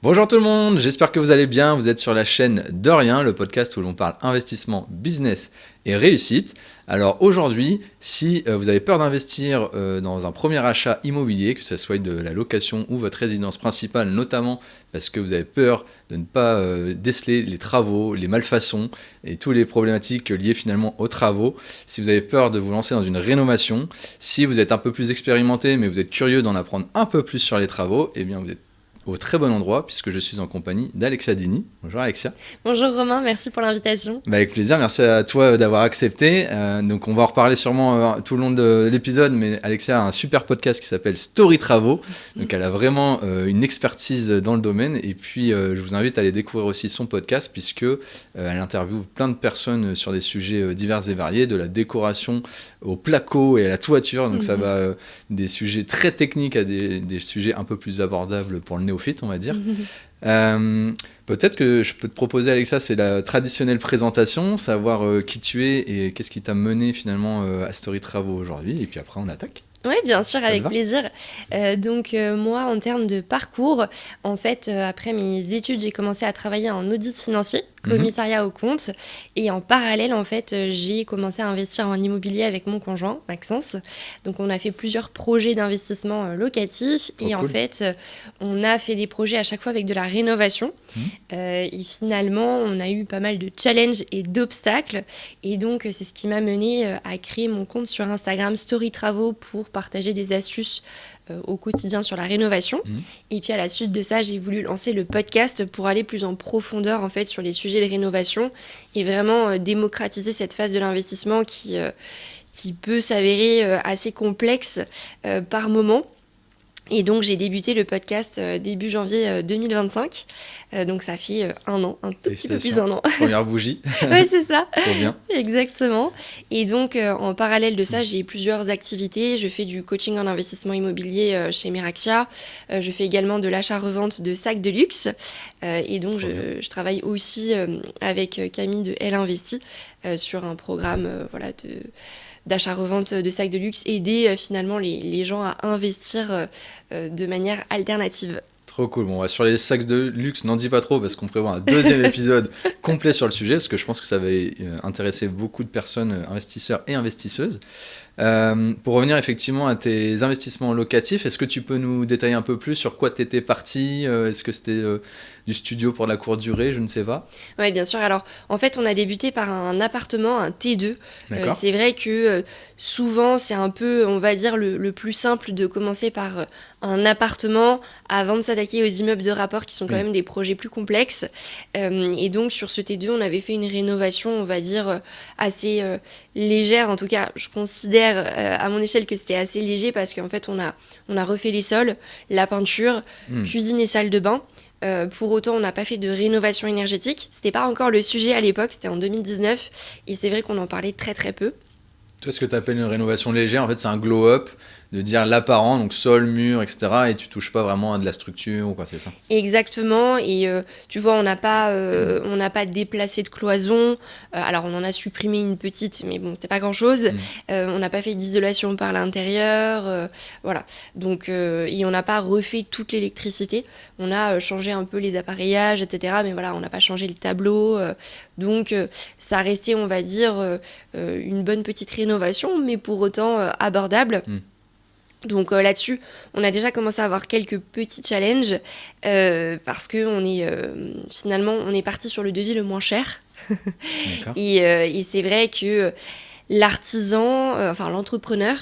Bonjour tout le monde, j'espère que vous allez bien. Vous êtes sur la chaîne Dorian, le podcast où l'on parle investissement, business et réussite. Alors aujourd'hui, si vous avez peur d'investir dans un premier achat immobilier, que ce soit de la location ou votre résidence principale, notamment parce que vous avez peur de ne pas déceler les travaux, les malfaçons et toutes les problématiques liées finalement aux travaux, si vous avez peur de vous lancer dans une rénovation, si vous êtes un peu plus expérimenté mais vous êtes curieux d'en apprendre un peu plus sur les travaux, eh bien vous êtes au très bon endroit puisque je suis en compagnie d'Alexia Dini. Bonjour Alexia. Bonjour Romain, merci pour l'invitation. Avec plaisir, merci à toi d'avoir accepté. Donc on va en reparler sûrement tout le long de l'épisode, mais Alexia a un super podcast qui s'appelle Story Travaux. Donc elle a vraiment une expertise dans le domaine. Et puis je vous invite à aller découvrir aussi son podcast puisque elle interviewe plein de personnes sur des sujets divers et variés, de la décoration au placo et à la toiture. Donc ça va des sujets très techniques à des sujets un peu plus abordables pour le néophyte, on va dire. Peut-être que je peux te proposer, Alexa, c'est la traditionnelle présentation, savoir qui tu es et qu'est-ce qui t'a mené finalement à Story Travaux aujourd'hui. Et puis après, on attaque. Oui, bien sûr, Ça te avec va ? plaisir. Moi, en termes de parcours, en fait, après mes études, j'ai commencé à travailler en audit financier, commissariat aux comptes. Et en parallèle, en fait, j'ai commencé à investir en immobilier avec mon conjoint, Maxence. Donc, on a fait plusieurs projets d'investissement locatif. Trop Et en cool. fait, on a fait des projets à chaque fois avec de la rénovation. Et finalement, on a eu pas mal de challenges et d'obstacles. Et donc, c'est ce qui m'a mené à créer mon compte sur Instagram Story Travaux pour partager des astuces au quotidien sur la rénovation. Et puis à la suite de ça, j'ai voulu lancer le podcast pour aller plus en profondeur en fait sur les sujets de rénovation et vraiment démocratiser cette phase de l'investissement qui peut s'avérer assez complexe par moment. Et donc, j'ai débuté le podcast début janvier 2025. Donc, ça fait un an, un tout petit peu plus d'un an. Première bougie. Oui, c'est ça. Trop bien. Exactement. Et donc, en parallèle de ça, j'ai plusieurs activités. Je fais du coaching en investissement immobilier chez Meraxia. Je fais également de l'achat-revente de sacs de luxe. Et donc, je travaille aussi avec Camille de Elle Investit sur un programme d'achat-revente de sacs de luxe, aider finalement les gens à investir de manière alternative. Trop cool. Bon, sur les sacs de luxe, n'en dis pas trop parce qu'on prévoit un deuxième épisode complet sur le sujet parce que je pense que ça va intéresser beaucoup de personnes, investisseurs et investisseuses. Pour revenir effectivement à tes investissements locatifs, est-ce que tu peux nous détailler un peu plus sur quoi tu étais parti ? Est-ce que c'était du studio pour la courte durée ? Je ne sais pas. Oui, bien sûr. Alors, en fait, on a débuté par un appartement, un T2. D'accord. C'est vrai que souvent, c'est un peu, on va dire, le plus simple de commencer par un appartement avant de s'attaquer aux immeubles de rapport qui sont quand même des projets plus complexes. Et donc, sur ce T2, on avait fait une rénovation, on va dire, assez légère. En tout cas, je considère à mon échelle que c'était assez léger parce qu'en fait, on a refait les sols, la peinture, cuisine et salle de bain. Pour autant, on n'a pas fait de rénovation énergétique. C'était pas encore le sujet à l'époque, c'était en 2019. Et c'est vrai qu'on en parlait très très peu. Toi, ce que tu appelles une rénovation légère, en fait, c'est un glow-up, de dire l'apparent, donc sol, mur, etc. Et tu touches pas vraiment à de la structure ou quoi, c'est ça ? Exactement. Et tu vois, on n'a pas déplacé de cloison. Alors, on en a supprimé une petite, mais bon, c'était pas grand-chose. On n'a pas fait d'isolation par l'intérieur. Voilà. Donc, et on n'a pas refait toute l'électricité. On a changé un peu les appareillages, etc. Mais voilà, on n'a pas changé le tableau. Donc, ça a resté, on va dire, une bonne petite rénovation, mais pour autant abordable. Donc là-dessus, on a déjà commencé à avoir quelques petits challenges parce que finalement, on est parti sur le devis le moins cher. Et c'est vrai que l'entrepreneur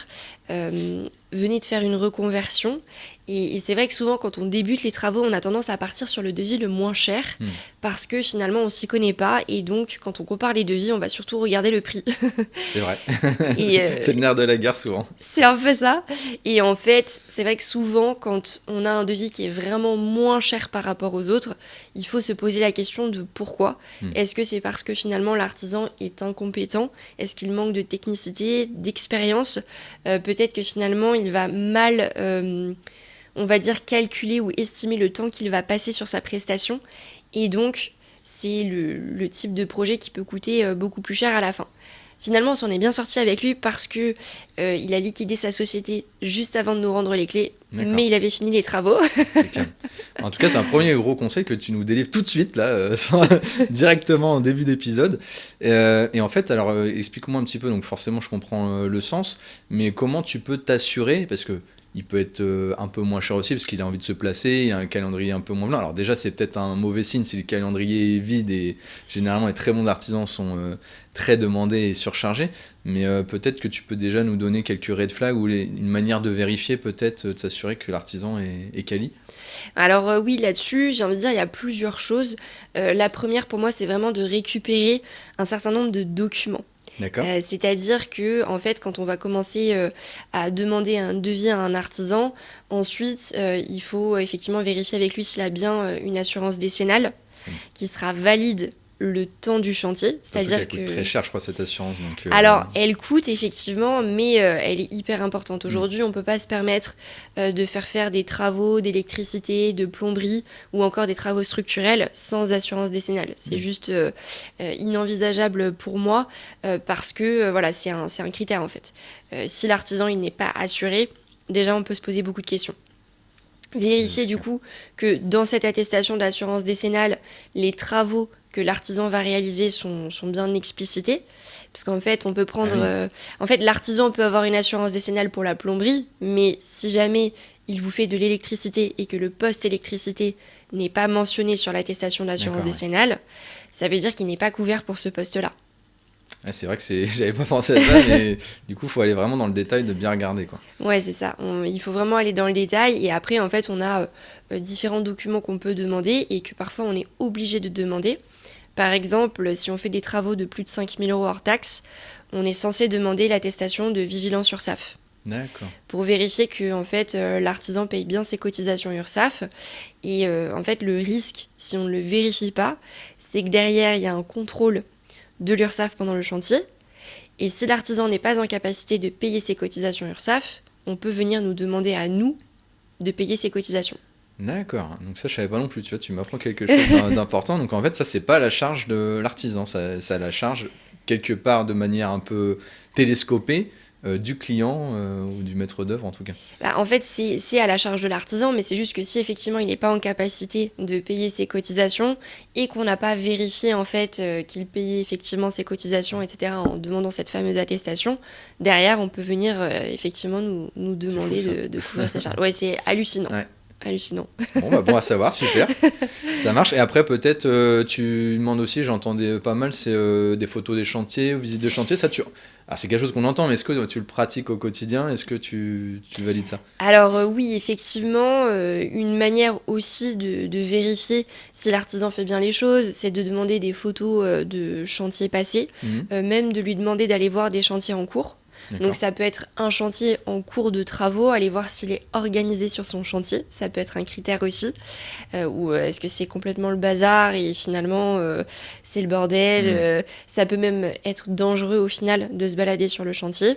venait de faire une reconversion. Et c'est vrai que souvent, quand on débute les travaux, on a tendance à partir sur le devis le moins cher parce que finalement, on s'y connaît pas. Et donc, quand on compare les devis, on va surtout regarder le prix. C'est vrai. C'est le nerf de la guerre souvent. C'est un peu ça. Et en fait, c'est vrai que souvent, quand on a un devis qui est vraiment moins cher par rapport aux autres, il faut se poser la question de pourquoi. Est-ce que c'est parce que finalement, l'artisan est incompétent ? Est-ce qu'il manque de technicité, d'expérience ? Peut-être que finalement, il va mal... on va dire calculer ou estimer le temps qu'il va passer sur sa prestation. Et donc, c'est le type de projet qui peut coûter beaucoup plus cher à la fin. finalement, on s'en est bien sorti avec lui parce que il a liquidé sa société juste avant de nous rendre les clés, mais il avait fini les travaux. En tout cas, c'est un premier gros conseil que tu nous délivres tout de suite, là, directement en début d'épisode. Et en fait, alors, explique-moi un petit peu, donc forcément, je comprends le sens, mais comment tu peux t'assurer, parce que il peut être un peu moins cher aussi parce qu'il a envie de se placer, il a un calendrier un peu moins plein. Alors déjà, c'est peut-être un mauvais signe si le calendrier est vide et généralement les très bons artisans sont très demandés et surchargés. Mais peut-être que tu peux déjà nous donner quelques red flags ou une manière de vérifier peut-être, de s'assurer que l'artisan est quali. Alors oui, là-dessus, j'ai envie de dire, il y a plusieurs choses. La première, pour moi, c'est vraiment de récupérer un certain nombre de documents. D'accord. C'est-à-dire que en fait, quand on va commencer à demander un devis à un artisan, ensuite, il faut effectivement vérifier avec lui s'il a bien une assurance décennale qui sera valide le temps du chantier. C'est-à-dire qu'elle coûte très cher, je crois, cette assurance. Donc, alors, elle coûte effectivement, mais elle est hyper importante. Aujourd'hui, on ne peut pas se permettre de faire des travaux d'électricité, de plomberie ou encore des travaux structurels sans assurance décennale. C'est juste inenvisageable pour moi parce que voilà, c'est un critère en fait. Si l'artisan il n'est pas assuré, déjà on peut se poser beaucoup de questions. Vérifier du coup que dans cette attestation d'assurance décennale, les travaux que l'artisan va réaliser sont bien explicités. Parce qu'en fait, on peut prendre... en fait, l'artisan peut avoir une assurance décennale pour la plomberie, mais si jamais il vous fait de l'électricité et que le poste électricité n'est pas mentionné sur l'attestation d'assurance décennale, ça veut dire qu'il n'est pas couvert pour ce poste-là. Ah, c'est vrai que j'avais pas pensé à ça, mais du coup, il faut aller vraiment dans le détail de bien regarder, quoi. Ouais, c'est ça. Il faut vraiment aller dans le détail. Et après, en fait, on a différents documents qu'on peut demander et que parfois on est obligé de demander. Par exemple, si on fait des travaux de plus de 5 000 € hors taxe, on est censé demander l'attestation de vigilance URSSAF. D'accord. Pour vérifier que en fait, l'artisan paye bien ses cotisations URSSAF. Et en fait, le risque, si on ne le vérifie pas, c'est que derrière, il y a un contrôle de l'URSSAF pendant le chantier. Et si l'artisan n'est pas en capacité de payer ses cotisations URSSAF, on peut venir nous demander à nous de payer ses cotisations. D'accord, donc ça je savais pas non plus, tu vois, tu m'apprends quelque chose d'important. Donc en fait, ça c'est pas la charge de l'artisan, ça la charge quelque part de manière un peu télescopée du client ou du maître d'œuvre en tout cas. En fait, c'est à la charge de l'artisan, mais c'est juste que si effectivement il n'est pas en capacité de payer ses cotisations et qu'on n'a pas vérifié en fait qu'il payait effectivement ses cotisations, etc., en demandant cette fameuse attestation, derrière on peut venir effectivement nous demander de couvrir sa charge. Ouais, c'est hallucinant. Ouais. Hallucinant. Bon à savoir, super. Ça marche. Et après, peut-être, tu demandes aussi, j'entendais pas mal, c'est des photos des chantiers, visites de chantier. Ça, c'est quelque chose qu'on entend, mais est-ce que tu le pratiques au quotidien? Est-ce que tu valides ça? Alors oui, effectivement, une manière aussi de vérifier si l'artisan fait bien les choses, c'est de demander des photos de chantiers passés, même de lui demander d'aller voir des chantiers en cours. D'accord. Donc ça peut être un chantier en cours de travaux, aller voir s'il est organisé sur son chantier, ça peut être un critère aussi, ou est-ce que c'est complètement le bazar et finalement c'est le bordel, ça peut même être dangereux au final de se balader sur le chantier,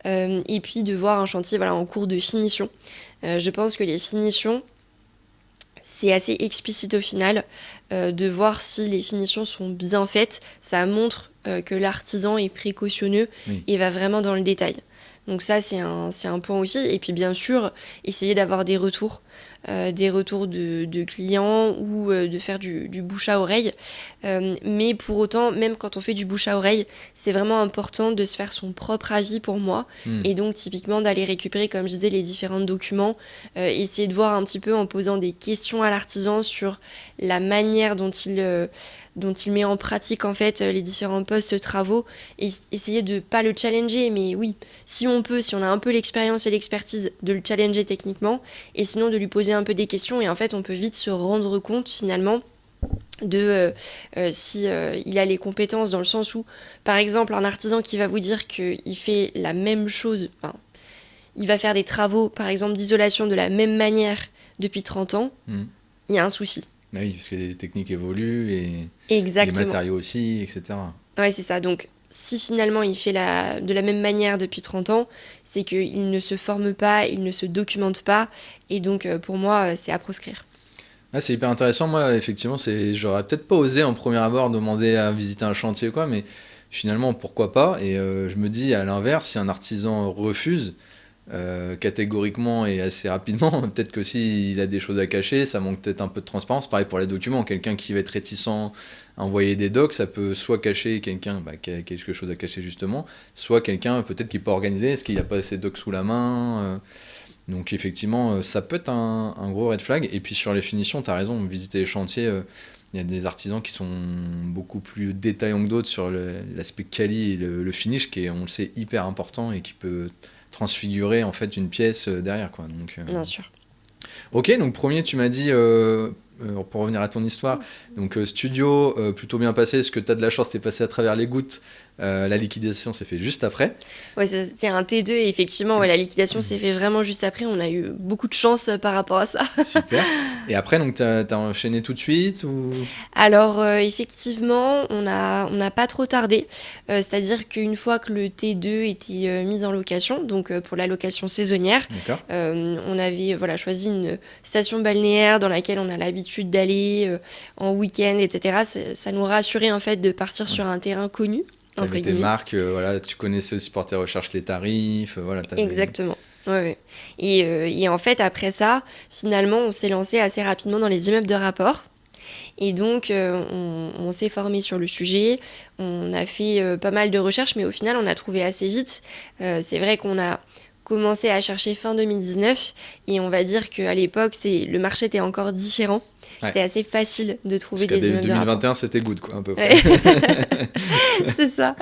et puis de voir un chantier en cours de finition. Je pense que les finitions, c'est assez explicite au final, de voir si les finitions sont bien faites, ça montre que l'artisan est précautionneux et va vraiment dans le détail. Donc ça, c'est un point aussi. Et puis bien sûr, essayer d'avoir des retours de clients ou de faire du bouche à oreille. Mais pour autant, même quand on fait du bouche à oreille, c'est vraiment important de se faire son propre avis pour moi. Et donc typiquement d'aller récupérer, comme je disais, les différents documents, essayer de voir un petit peu en posant des questions à l'artisan sur la manière dont il met en pratique en fait les différents postes travaux, et essayer de pas le challenger, mais oui, si on a un peu l'expérience et l'expertise, de le challenger techniquement, et sinon de lui poser un peu des questions, et en fait on peut vite se rendre compte finalement de si il a les compétences, dans le sens où par exemple un artisan qui va vous dire qu'il fait la même chose, il va faire des travaux par exemple d'isolation de la même manière depuis 30 ans, il y a un souci. Bah oui, parce que les techniques évoluent et Exactement. les matériaux aussi, etc. Ouais, c'est ça. Donc, si finalement il fait de la même manière depuis 30 ans, c'est qu'il ne se forme pas, il ne se documente pas. Et donc, pour moi, c'est à proscrire. Ah, c'est hyper intéressant. Moi, effectivement, j'aurais peut-être pas osé en premier abord demander à visiter un chantier, quoi, mais finalement, pourquoi pas? Et je me dis, à l'inverse, si un artisan refuse, catégoriquement et assez rapidement, peut-être que s'il a des choses à cacher, ça manque peut-être un peu de transparence. Pareil pour les documents, quelqu'un qui va être réticent à envoyer des docs, ça peut soit cacher quelqu'un qui a quelque chose à cacher justement, soit quelqu'un peut-être qui n'est pas organisé, est-ce qu'il n'a pas ses docs sous la main donc effectivement, ça peut être un gros red flag. Et puis sur les finitions, tu as raison, visiter les chantiers, il y a des artisans qui sont beaucoup plus détaillants que d'autres sur l'aspect quali et le finish qui est, on le sait, hyper important et qui peut transfigurer en fait une pièce derrière, quoi. Donc, Bien sûr. Ok, donc premier, tu m'as dit, pour revenir à ton histoire, donc studio plutôt bien passé, parce que tu as de la chance, t'es passé à travers les gouttes, la liquidation s'est fait juste après. Ouais, c'était un T2 et effectivement, ouais, la liquidation s'est fait vraiment juste après. On a eu beaucoup de chance par rapport à ça. Super. Et après, donc, t'as enchaîné tout de suite ou... Alors, effectivement, on n'a pas trop tardé. C'est-à-dire qu'une fois que le T2 était mis en location, donc pour la location saisonnière, D'accord. on avait choisi une station balnéaire dans laquelle on a l'habitude d'aller en week-end, etc. Ça nous rassurait en fait de partir sur un terrain connu. T'avais tes marques, voilà, tu connaissais aussi pour tes recherches les tarifs, voilà. Exactement. Ouais. Et en fait, après ça, finalement, on s'est lancé assez rapidement dans les immeubles de rapport. Et donc, on s'est formé sur le sujet, on a fait pas mal de recherches, mais au final, on a trouvé assez vite. C'est vrai qu'on a commencé à chercher fin 2019, et on va dire qu'à l'époque, le marché était encore différent. Ouais. C'était assez facile de trouver des immeubles 2021, c'était good, quoi, à peu près. C'est ça.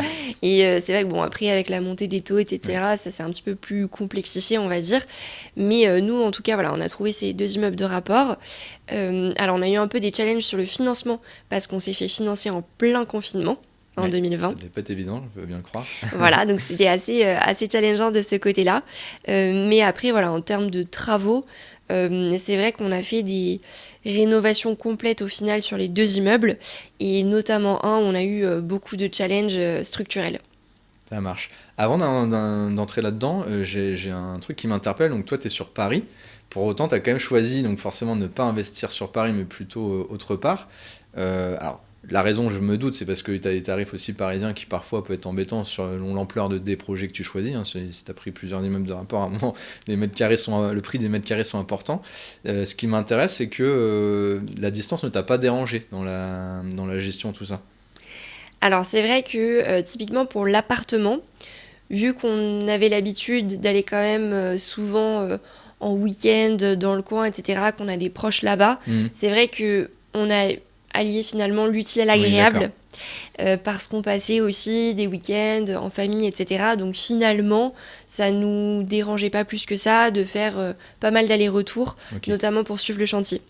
Et c'est vrai que, bon, après, avec la montée des taux, etc., ça s'est un petit peu plus complexifié, on va dire. Mais nous, en tout cas, voilà, on a trouvé ces 2 immeubles de rapport. Alors, on a eu un peu des challenges sur le financement, parce qu'on s'est fait financer en plein confinement. En 2020. Ça devait pas être évident, je veux bien le croire. Voilà, donc c'était assez challengeant de ce côté-là. Mais après, voilà, en termes de travaux, c'est vrai qu'on a fait des rénovations complètes au final sur les 2 immeubles. Et notamment on a eu beaucoup de challenges structurels. Ça marche. Avant d'entrer là-dedans, j'ai un truc qui m'interpelle. Donc toi, tu es sur Paris. Pour autant, tu as quand même choisi, donc forcément, de ne pas investir sur Paris, mais plutôt autre part. Alors, la raison, je me doute, c'est parce que tu as des tarifs aussi parisiens qui parfois peuvent être embêtants selon l'ampleur des projets que tu choisis. Hein. Si tu as pris plusieurs immeubles de rapport, à un moment, le prix des mètres carrés sont importants. Ce qui m'intéresse, c'est que la distance ne t'a pas dérangé dans la gestion, tout ça. Alors, c'est vrai que typiquement pour l'appartement, vu qu'on avait l'habitude d'aller quand même souvent en week-end dans le coin, etc., qu'on a des proches là-bas, c'est vrai qu'on a allié finalement l'utile à l'agréable, parce qu'on passait aussi des week-ends en famille, etc. Donc finalement, ça nous dérangeait pas plus que ça de faire pas mal d'allers-retours, notamment pour suivre le chantier.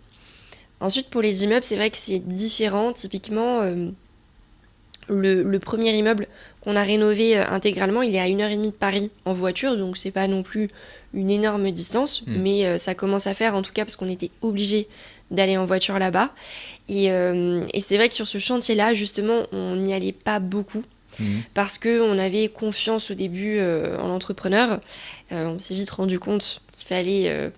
Ensuite, pour les immeubles, c'est vrai que c'est différent. Typiquement, le premier immeuble qu'on a rénové intégralement, il est à 1h30 de Paris en voiture, donc c'est pas non plus une énorme distance, mais ça commence à faire, en tout cas parce qu'on était obligé d'aller en voiture là-bas. Et c'est vrai que sur ce chantier-là, justement, on n'y allait pas beaucoup, parce qu'on avait confiance au début en l'entrepreneur. On s'est vite rendu compte qu'il fallait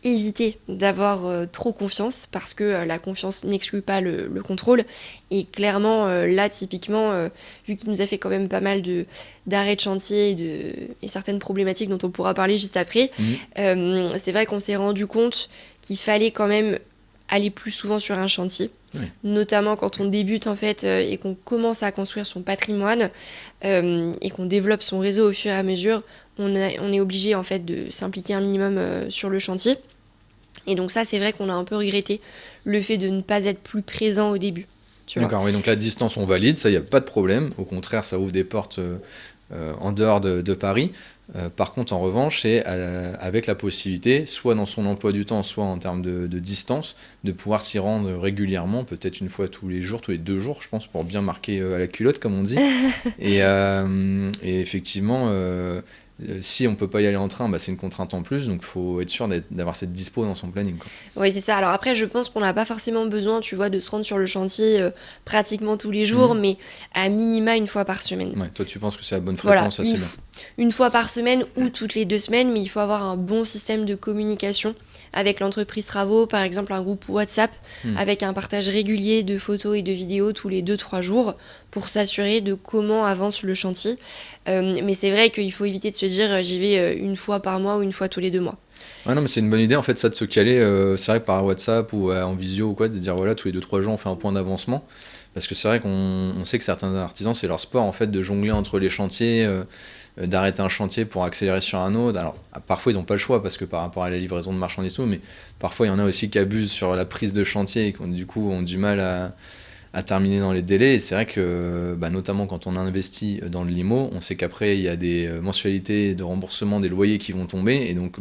éviter d'avoir trop confiance, parce que la confiance n'exclut pas le contrôle. Et clairement, là, typiquement, vu qu'il nous a fait quand même pas mal d'arrêts de chantier et certaines problématiques dont on pourra parler juste après, c'est vrai qu'on s'est rendu compte qu'il fallait quand même aller plus souvent sur un chantier, notamment quand on débute en fait et qu'on commence à construire son patrimoine et qu'on développe son réseau au fur et à mesure, on est obligé en fait de s'impliquer un minimum sur le chantier. Et donc ça, c'est vrai qu'on a un peu regretté le fait de ne pas être plus présent au début. D'accord, oui, donc la distance on valide, ça, il n'y a pas de problème. Au contraire, ça ouvre des portes en dehors de Paris. Par contre, en revanche, c'est avec la possibilité, soit dans son emploi du temps, soit en termes de distance, de pouvoir s'y rendre régulièrement, peut-être une fois tous les 2 jours, je pense, pour bien marquer à la culotte, comme on dit. Et effectivement, Si on peut pas y aller en train, c'est une contrainte en plus, donc il faut être sûr d'avoir cette dispo dans son planning, quoi. Oui, c'est ça. Alors après, je pense qu'on n'a pas forcément besoin, tu vois, de se rendre sur le chantier pratiquement tous les jours, mais à minima une fois par semaine. Ouais, toi, tu penses que c'est la bonne Voilà, fréquence, assez bien. une fois par semaine ou toutes les 2 semaines, mais il faut avoir un bon système de communication avec l'entreprise travaux, par exemple un groupe WhatsApp avec un partage régulier de photos et de vidéos tous les 2-3 jours pour s'assurer de comment avance le chantier. Mais c'est vrai qu'il faut éviter de se dire j'y vais une fois par mois ou une fois tous les 2 mois. Ouais, non, mais c'est une bonne idée en fait, ça, de se caler, c'est vrai que par WhatsApp ou en visio ou quoi, de dire voilà, tous les 2-3 jours on fait un point d'avancement. Parce que c'est vrai qu'on sait que certains artisans, c'est leur sport en fait de jongler entre les chantiers, d'arrêter un chantier pour accélérer sur un autre. Alors parfois ils n'ont pas le choix parce que par rapport à la livraison de marchandises, tout, mais parfois il y en a aussi qui abusent sur la prise de chantier et qui du coup ont du mal à terminer dans les délais. Et c'est vrai que notamment quand on investit dans le limo, on sait qu'après il y a des mensualités de remboursement des loyers qui vont tomber et donc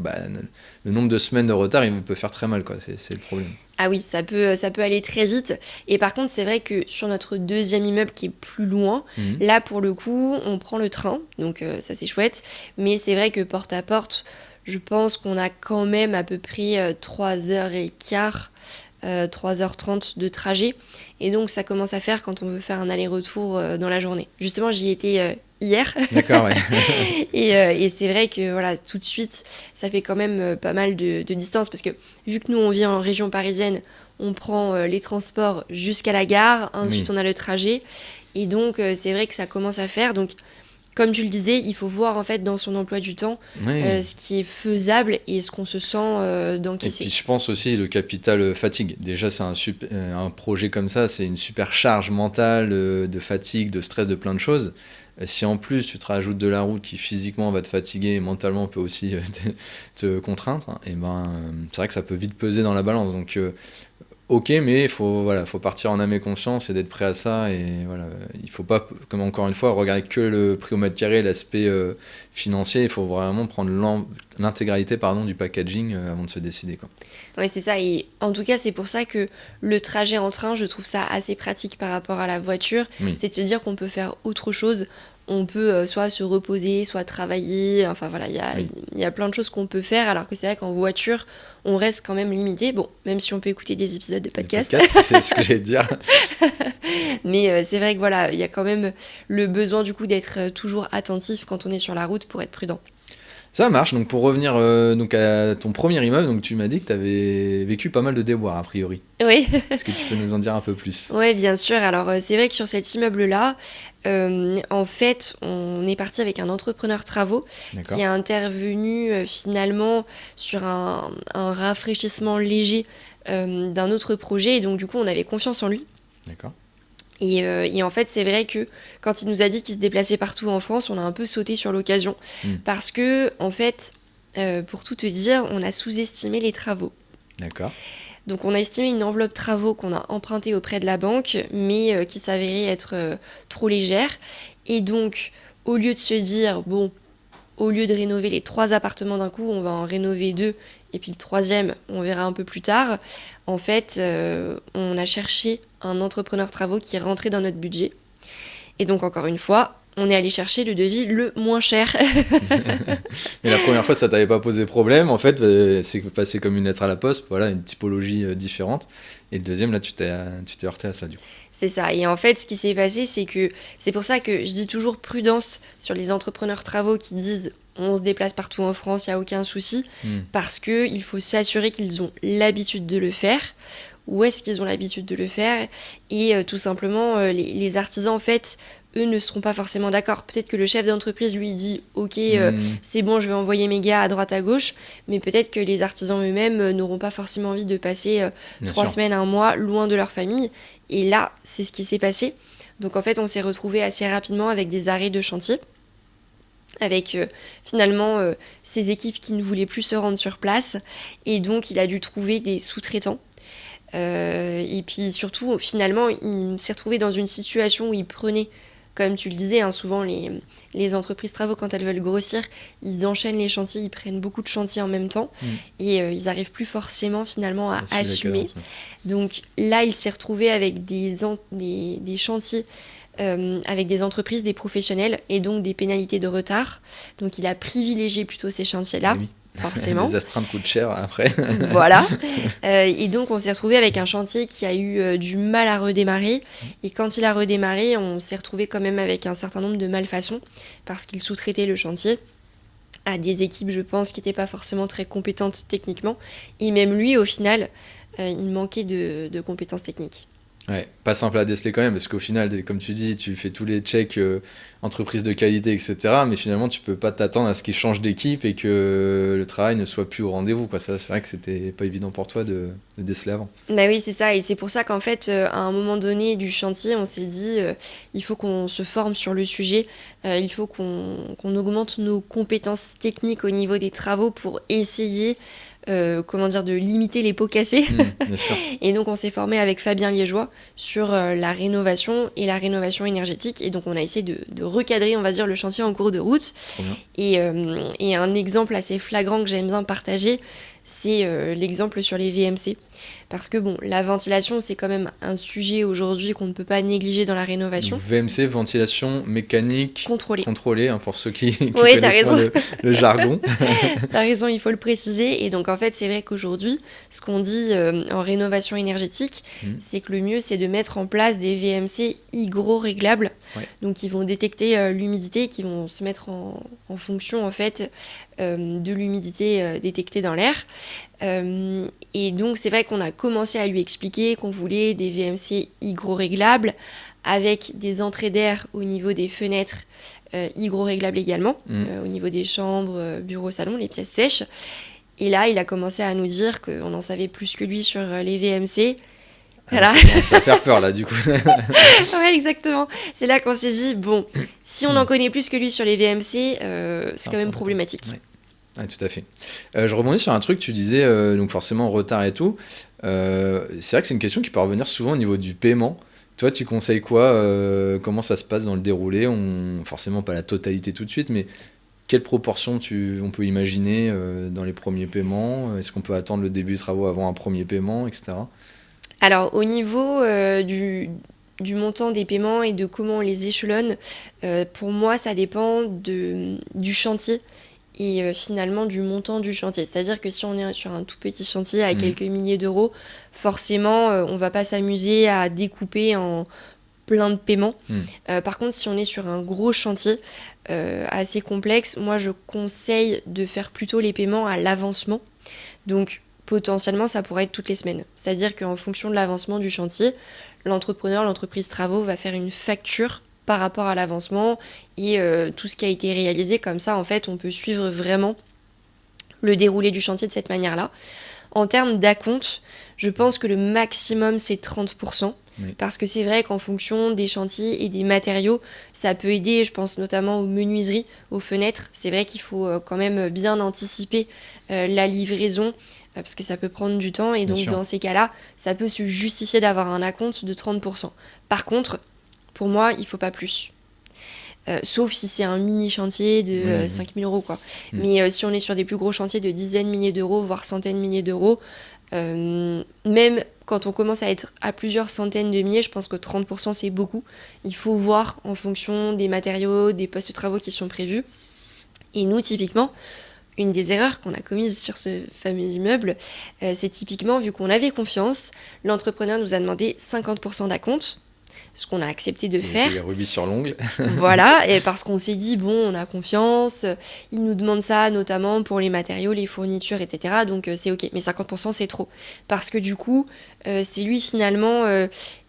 le nombre de semaines de retard il peut faire très mal, quoi. C'est le problème. Ah oui, ça peut aller très vite. Et par contre, c'est vrai que sur notre deuxième immeuble qui est plus loin, là, pour le coup, on prend le train. Donc ça, c'est chouette. Mais c'est vrai que porte à porte, je pense qu'on a quand même à peu près 3h15, 3h30 de trajet. Et donc, ça commence à faire quand on veut faire un aller-retour dans la journée. Justement, j'y étais hier. D'accord, ouais. et c'est vrai que voilà, tout de suite, ça fait quand même pas mal de distance parce que vu que nous, on vit en région parisienne, on prend les transports jusqu'à la gare, ensuite on a le trajet. Et donc, c'est vrai que ça commence à faire. Donc, comme tu le disais, il faut voir en fait dans son emploi du temps ce qui est faisable et ce qu'on se sent d'encaisser. Et puis je pense aussi le capital fatigue. Déjà, c'est un projet comme ça, c'est une super charge mentale de fatigue, de stress, de plein de choses. Si en plus tu te rajoutes de la route qui physiquement va te fatiguer et mentalement peut aussi te contraindre, et c'est vrai que ça peut vite peser dans la balance. Donc ok, mais il faut partir en âme et conscience et d'être prêt à ça. Et voilà, il faut pas, comme encore une fois, regarder que le prix au mètre carré, l'aspect financier. Il faut vraiment prendre l'intégralité du packaging avant de se décider, quoi. Oui, c'est ça. Et en tout cas, c'est pour ça que le trajet en train, je trouve ça assez pratique par rapport à la voiture. Oui. C'est de se dire qu'on peut faire autre chose. On peut soit se reposer, soit travailler. Enfin voilà, il y a plein de choses qu'on peut faire. Alors que c'est vrai qu'en voiture, on reste quand même limité. Bon, même si on peut écouter des épisodes de podcast. C'est ce que j'allais te dire. Mais c'est vrai que voilà, il y a quand même le besoin du coup d'être toujours attentif quand on est sur la route pour être prudent. Ça marche. Donc pour revenir à ton premier immeuble, donc tu m'as dit que tu avais vécu pas mal de déboires a priori. Oui. Est-ce que tu peux nous en dire un peu plus ? Oui, bien sûr. Alors c'est vrai que sur cet immeuble-là, en fait, on est parti avec un entrepreneur travaux qui est intervenu finalement sur un rafraîchissement léger d'un autre projet. Et donc du coup, on avait confiance en lui. D'accord. Et en fait, c'est vrai que quand il nous a dit qu'il se déplaçait partout en France, on a un peu sauté sur l'occasion. Parce que, en fait, pour tout te dire, on a sous-estimé les travaux. D'accord. Donc, on a estimé une enveloppe travaux qu'on a empruntée auprès de la banque, mais qui s'avérait être trop légère. Et donc, au lieu de se dire, bon, au lieu de rénover les 3 appartements d'un coup, on va en rénover 2, et puis le 3e, on verra un peu plus tard. En fait, on a cherché un entrepreneur travaux qui rentrait dans notre budget. Et donc, encore une fois, on est allé chercher le devis le moins cher. Mais la première fois, ça t'avait pas posé problème. En fait, c'est passé comme une lettre à la poste. Voilà, une typologie différente. Et le deuxième, là, tu t'es heurté à ça, du coup. C'est ça. Et en fait, ce qui s'est passé, c'est pour ça que je dis toujours prudence sur les entrepreneurs travaux qui disent on se déplace partout en France, il n'y a aucun souci. Parce qu'il faut s'assurer qu'ils ont l'habitude de le faire. Où est-ce qu'ils ont l'habitude de le faire ? Et tout simplement, les artisans, en fait, eux ne seront pas forcément d'accord. Peut-être que le chef d'entreprise lui dit « Ok, c'est bon, je vais envoyer mes gars à droite, à gauche », mais peut-être que les artisans eux-mêmes n'auront pas forcément envie de passer 3 semaines, 1 mois loin de leur famille. Et là, c'est ce qui s'est passé. Donc en fait, on s'est retrouvés assez rapidement avec des arrêts de chantier, avec finalement ces équipes qui ne voulaient plus se rendre sur place. Et donc, il a dû trouver des sous-traitants. Et puis surtout, finalement, il s'est retrouvé dans une situation où il prenait, comme tu le disais, souvent les entreprises travaux, quand elles veulent grossir, ils enchaînent les chantiers, ils prennent beaucoup de chantiers en même temps et ils n'arrivent plus forcément finalement à assumer. Donc là, il s'est retrouvé avec des chantiers avec des entreprises, des professionnels et donc des pénalités de retard. Donc il a privilégié plutôt ces chantiers-là. Oui. Forcément. Les astreintes coûtent cher après. Voilà. Et donc, on s'est retrouvé avec un chantier qui a eu du mal à redémarrer. Et quand il a redémarré, on s'est retrouvé quand même avec un certain nombre de malfaçons parce qu'il sous-traitait le chantier à des équipes, je pense, qui n'étaient pas forcément très compétentes techniquement. Et même lui, au final, il manquait de compétences techniques. Ouais, pas simple à déceler quand même, parce qu'au final, comme tu dis, tu fais tous les checks entreprise de qualité, etc. Mais finalement, tu peux pas t'attendre à ce qu'ils changent d'équipe et que le travail ne soit plus au rendez-vous, quoi. Ça, c'est vrai que c'était pas évident pour toi de déceler avant. Bah oui, c'est ça. Et c'est pour ça qu'en fait, à un moment donné du chantier, on s'est dit, il faut qu'on se forme sur le sujet. Il faut qu'on augmente nos compétences techniques au niveau des travaux pour essayer de limiter les pots cassés. Bien sûr. Et donc on s'est formé avec Fabien Liégeois sur la rénovation et la rénovation énergétique. Et donc on a essayé de recadrer, on va dire, le chantier en cours de route. Trop bien. Et un exemple assez flagrant que j'aime bien partager, c'est l'exemple sur les VMC. Parce que bon, la ventilation, c'est quand même un sujet aujourd'hui qu'on ne peut pas négliger dans la rénovation. Donc, VMC, ventilation mécanique contrôlée, pour ceux qui Oui, connaissent pas le jargon. T'as raison, il faut le préciser. Et donc en fait, c'est vrai qu'aujourd'hui, ce qu'on dit en rénovation énergétique, c'est que le mieux, c'est de mettre en place des VMC hygroréglables. Ouais. Donc qui vont détecter l'humidité, qui vont se mettre en fonction en fait de l'humidité détectée dans l'air. Et donc c'est vrai qu'on a commencé à lui expliquer qu'on voulait des VMC hygroréglables avec des entrées d'air au niveau des fenêtres hygroréglables également, au niveau des chambres, bureaux, salons, les pièces sèches. Et là, il a commencé à nous dire qu'on en savait plus que lui sur les VMC. Voilà. Ça va faire peur là du coup. Ouais, exactement. C'est là qu'on s'est dit, bon, si on en connaît plus que lui sur les VMC, c'est quand même problématique. Ouais. Ouais, tout à fait. Je rebondis sur un truc, tu disais, donc forcément retard et tout. C'est vrai que c'est une question qui peut revenir souvent au niveau du paiement. Toi, tu conseilles quoi comment ça se passe dans le déroulé? Forcément pas la totalité tout de suite, mais quelle proportion on peut imaginer dans les premiers paiements? Est-ce qu'on peut attendre le début des travaux avant un premier paiement, etc.? Alors, au niveau du montant des paiements et de comment on les échelonne, pour moi, ça dépend du chantier et finalement du montant du chantier. C'est-à-dire que si on est sur un tout petit chantier à quelques milliers d'euros, forcément, on ne va pas s'amuser à découper en plein de paiements. Par contre, si on est sur un gros chantier assez complexe, moi, je conseille de faire plutôt les paiements à l'avancement. Donc, potentiellement, ça pourrait être toutes les semaines. C'est-à-dire qu'en fonction de l'avancement du chantier, l'entreprise travaux va faire une facture par rapport à l'avancement et tout ce qui a été réalisé. Comme ça, en fait, on peut suivre vraiment le déroulé du chantier de cette manière-là. En termes d'acompte, je pense que le maximum, c'est 30%. Oui. Parce que c'est vrai qu'en fonction des chantiers et des matériaux, ça peut aider, je pense notamment aux menuiseries, aux fenêtres. C'est vrai qu'il faut quand même bien anticiper la livraison, parce que ça peut prendre du temps. Et donc, dans ces cas-là, ça peut se justifier d'avoir un acompte de 30%. Par contre, pour moi, il ne faut pas plus. Sauf si c'est un mini chantier de 5 000 euros, quoi. Mais si on est sur des plus gros chantiers de dizaines de milliers d'euros, voire centaines de milliers d'euros, même quand on commence à être à plusieurs centaines de milliers, je pense que 30% c'est beaucoup. Il faut voir en fonction des matériaux, des postes de travaux qui sont prévus. Et nous, typiquement, une des erreurs qu'on a commises sur ce fameux immeuble, c'est typiquement, vu qu'on avait confiance, l'entrepreneur nous a demandé 50% d'acompte, ce qu'on a accepté de faire. Les rubis sur l'ongle. Voilà, et parce qu'on s'est dit, bon, on a confiance, il nous demande ça notamment pour les matériaux, les fournitures, etc. Donc c'est ok, mais 50% c'est trop. Parce que du coup, c'est lui finalement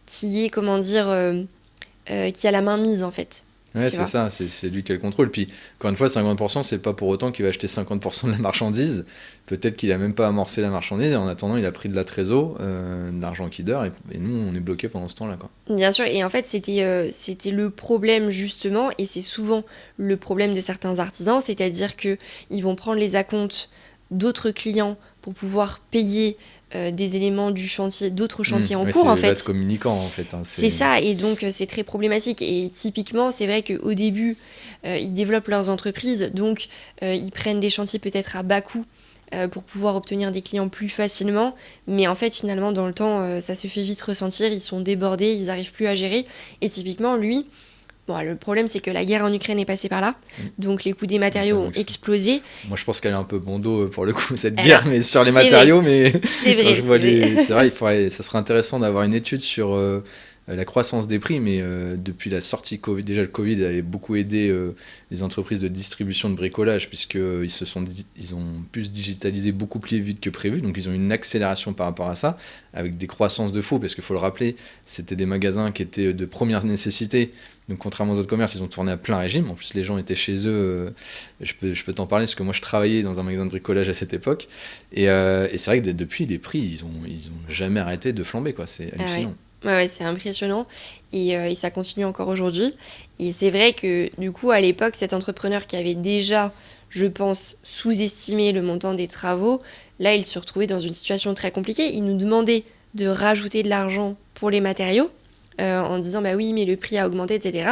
qui est, qui a la main mise en fait. Ouais, c'est ça, c'est lui qui a le contrôle. Puis, encore une fois, 50%, c'est pas pour autant qu'il va acheter 50% de la marchandise. Peut-être qu'il a même pas amorcé la marchandise et en attendant, il a pris de la trésor, de l'argent qui dort et nous, on est bloqués pendant ce temps-là, quoi. Bien sûr, et en fait, c'était le problème justement, et c'est souvent le problème de certains artisans, c'est-à-dire qu'ils vont prendre les acomptes d'autres clients pour pouvoir payer des éléments du chantier, d'autres chantiers en cours, en fait. C'est le vase communicant, en fait. Hein, c'est ça, et donc c'est très problématique. Et typiquement, c'est vrai qu'au début, ils développent leurs entreprises, donc ils prennent des chantiers peut-être à bas coût pour pouvoir obtenir des clients plus facilement. Mais en fait, finalement, dans le temps, ça se fait vite ressentir. Ils sont débordés, ils n'arrivent plus à gérer. Et typiquement, lui, bon, le problème, c'est que la guerre en Ukraine est passée par là. Donc, les coûts des matériaux ont explosé. Moi, je pense qu'elle est un peu bon dos pour le coup, cette guerre, mais sur les matériaux. Mais c'est vrai, c'est vrai, ça serait intéressant d'avoir une étude sur la croissance des prix, mais depuis la sortie Covid, déjà le Covid avait beaucoup aidé les entreprises de distribution de bricolage, puisqu'ils ont pu se digitaliser beaucoup plus vite que prévu, donc ils ont une accélération par rapport à ça, avec des croissances de fou, parce qu'il faut le rappeler, c'était des magasins qui étaient de première nécessité. Donc contrairement aux autres commerces, ils ont tourné à plein régime. En plus, les gens étaient chez eux. Je peux t'en parler parce que moi, je travaillais dans un magasin de bricolage à cette époque. Et c'est vrai que depuis, les prix, ils ont jamais arrêté de flamber, quoi. C'est hallucinant. Ouais, c'est impressionnant. Et ça continue encore aujourd'hui. Et c'est vrai que du coup, à l'époque, cet entrepreneur qui avait déjà, je pense, sous-estimé le montant des travaux, là, il se retrouvait dans une situation très compliquée. Il nous demandait de rajouter de l'argent pour les matériaux. En disant bah oui mais le prix a augmenté etc.